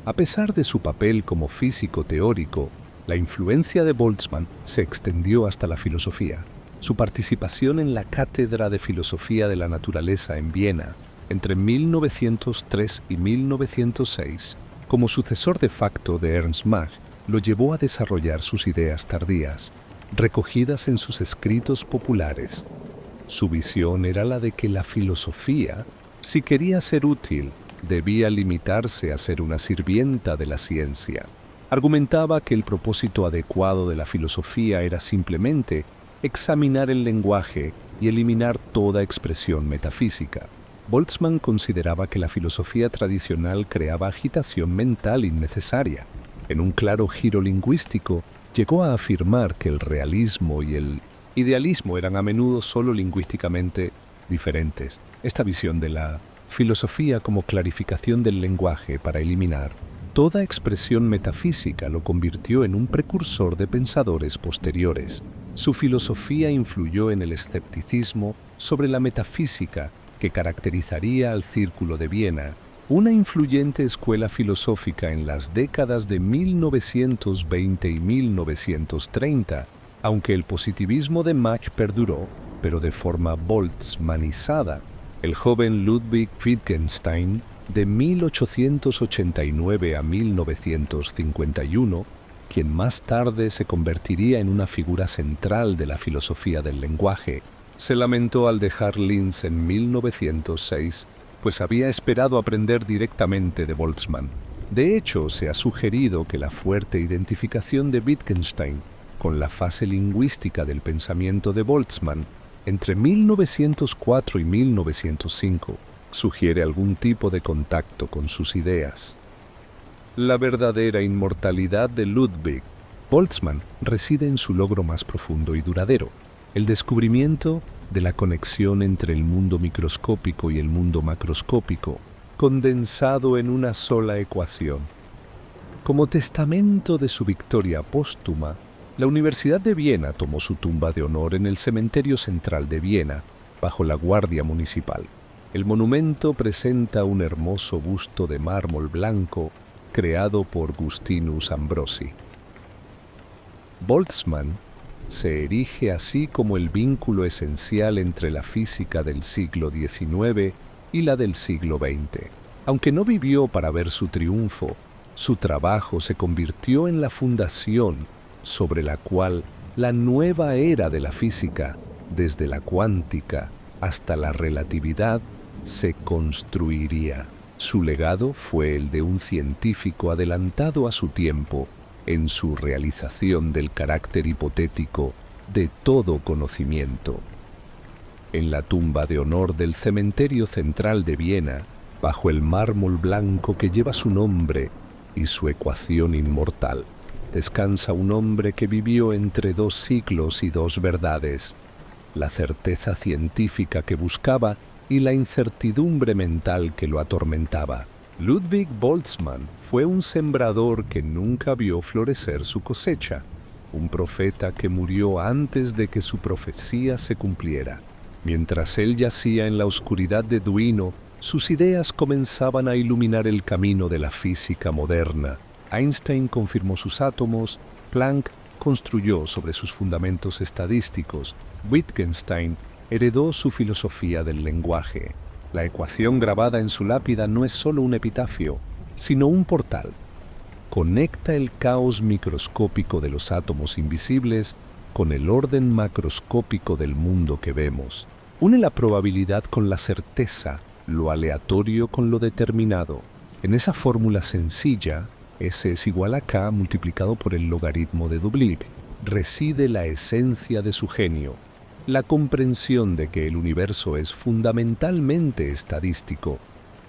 A pesar de su papel como físico teórico, la influencia de Boltzmann se extendió hasta la filosofía. Su participación en la Cátedra de Filosofía de la Naturaleza en Viena, entre 1903 y 1906, como sucesor de facto de Ernst Mach, lo llevó a desarrollar sus ideas tardías, recogidas en sus escritos populares. Su visión era la de que la filosofía, si quería ser útil, debía limitarse a ser una sirvienta de la ciencia. Argumentaba que el propósito adecuado de la filosofía era simplemente examinar el lenguaje y eliminar toda expresión metafísica. Boltzmann consideraba que la filosofía tradicional creaba agitación mental innecesaria. En un claro giro lingüístico, llegó a afirmar que el realismo y el idealismo eran a menudo solo lingüísticamente diferentes. Esta visión de la filosofía como clarificación del lenguaje para eliminar toda expresión metafísica lo convirtió en un precursor de pensadores posteriores. Su filosofía influyó en el escepticismo sobre la metafísica que caracterizaría al Círculo de Viena, una influyente escuela filosófica en las décadas de 1920 y 1930, aunque el positivismo de Mach perduró, pero de forma boltzmannizada. El joven Ludwig Wittgenstein, de 1889 a 1951, quien más tarde se convertiría en una figura central de la filosofía del lenguaje, se lamentó al dejar Linz en 1906, pues había esperado aprender directamente de Boltzmann. De hecho, se ha sugerido que la fuerte identificación de Wittgenstein con la fase lingüística del pensamiento de Boltzmann entre 1904 y 1905 sugiere algún tipo de contacto con sus ideas. La verdadera inmortalidad de Ludwig Boltzmann reside en su logro más profundo y duradero, el descubrimiento de la conexión entre el mundo microscópico y el mundo macroscópico, condensado en una sola ecuación. Como testamento de su victoria póstuma, la Universidad de Viena tomó su tumba de honor en el cementerio central de Viena, bajo la guardia municipal. El monumento presenta un hermoso busto de mármol blanco creado por Gustinus Ambrosi. Boltzmann se erige así como el vínculo esencial entre la física del siglo XIX y la del siglo XX. Aunque no vivió para ver su triunfo, su trabajo se convirtió en la fundación sobre la cual la nueva era de la física, desde la cuántica hasta la relatividad, se construiría. Su legado fue el de un científico adelantado a su tiempo en su realización del carácter hipotético de todo conocimiento. En la tumba de honor del cementerio central de Viena, bajo el mármol blanco que lleva su nombre y su ecuación inmortal, descansa un hombre que vivió entre 2 siglos y 2 verdades, la certeza científica que buscaba y la incertidumbre mental que lo atormentaba. Ludwig Boltzmann fue un sembrador que nunca vio florecer su cosecha, un profeta que murió antes de que su profecía se cumpliera. Mientras él yacía en la oscuridad de Duino, sus ideas comenzaban a iluminar el camino de la física moderna. Einstein confirmó sus átomos, Planck construyó sobre sus fundamentos estadísticos, Wittgenstein heredó su filosofía del lenguaje. La ecuación grabada en su lápida no es solo un epitafio, sino un portal. Conecta el caos microscópico de los átomos invisibles con el orden macroscópico del mundo que vemos. Une la probabilidad con la certeza, lo aleatorio con lo determinado. En esa fórmula sencilla, S es igual a K multiplicado por el logaritmo de W, reside la esencia de su genio, la comprensión de que el universo es fundamentalmente estadístico,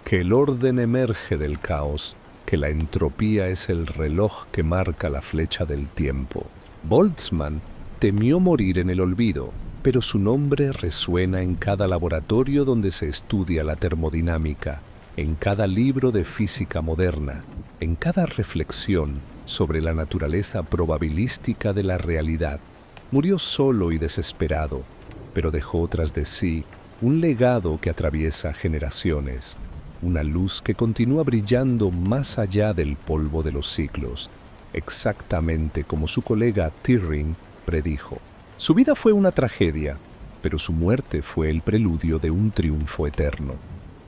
que el orden emerge del caos, que la entropía es el reloj que marca la flecha del tiempo. Boltzmann temió morir en el olvido, pero su nombre resuena en cada laboratorio donde se estudia la termodinámica, en cada libro de física moderna, en cada reflexión sobre la naturaleza probabilística de la realidad. Murió solo y desesperado, pero dejó tras de sí un legado que atraviesa generaciones, una luz que continúa brillando más allá del polvo de los siglos, exactamente como su colega Turing predijo. Su vida fue una tragedia, pero su muerte fue el preludio de un triunfo eterno.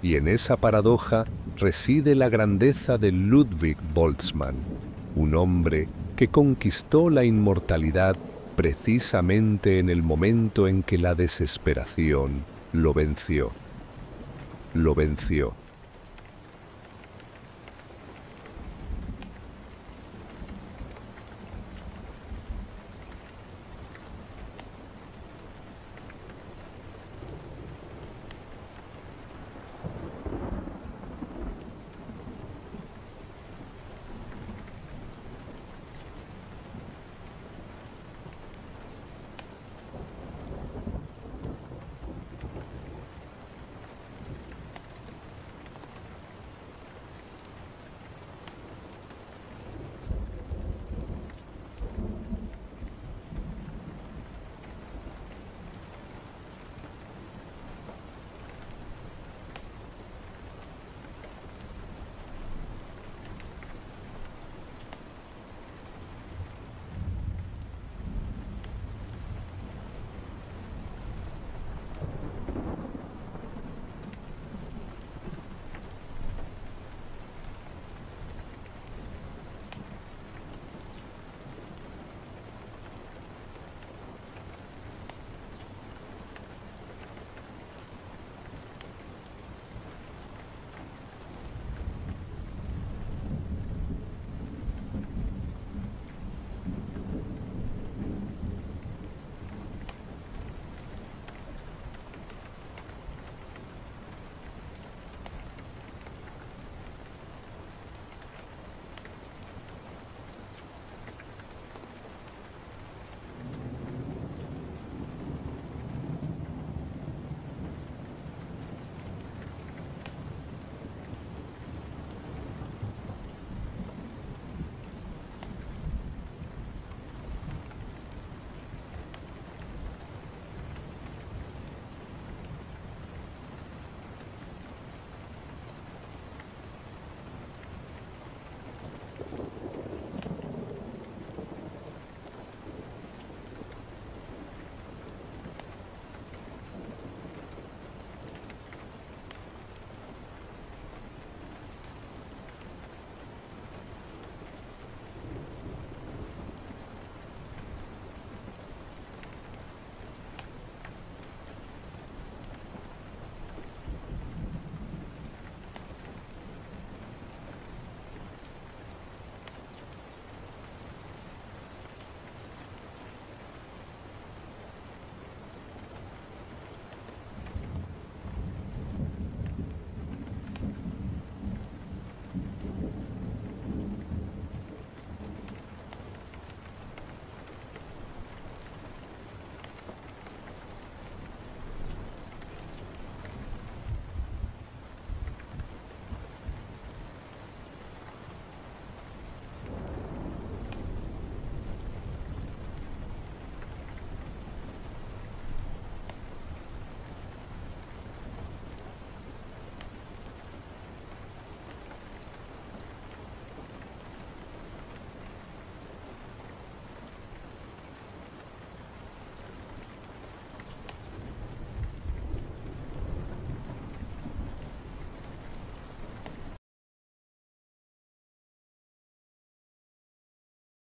Y en esa paradoja reside la grandeza de Ludwig Boltzmann, un hombre que conquistó la inmortalidad precisamente en el momento en que la desesperación lo venció. Lo venció.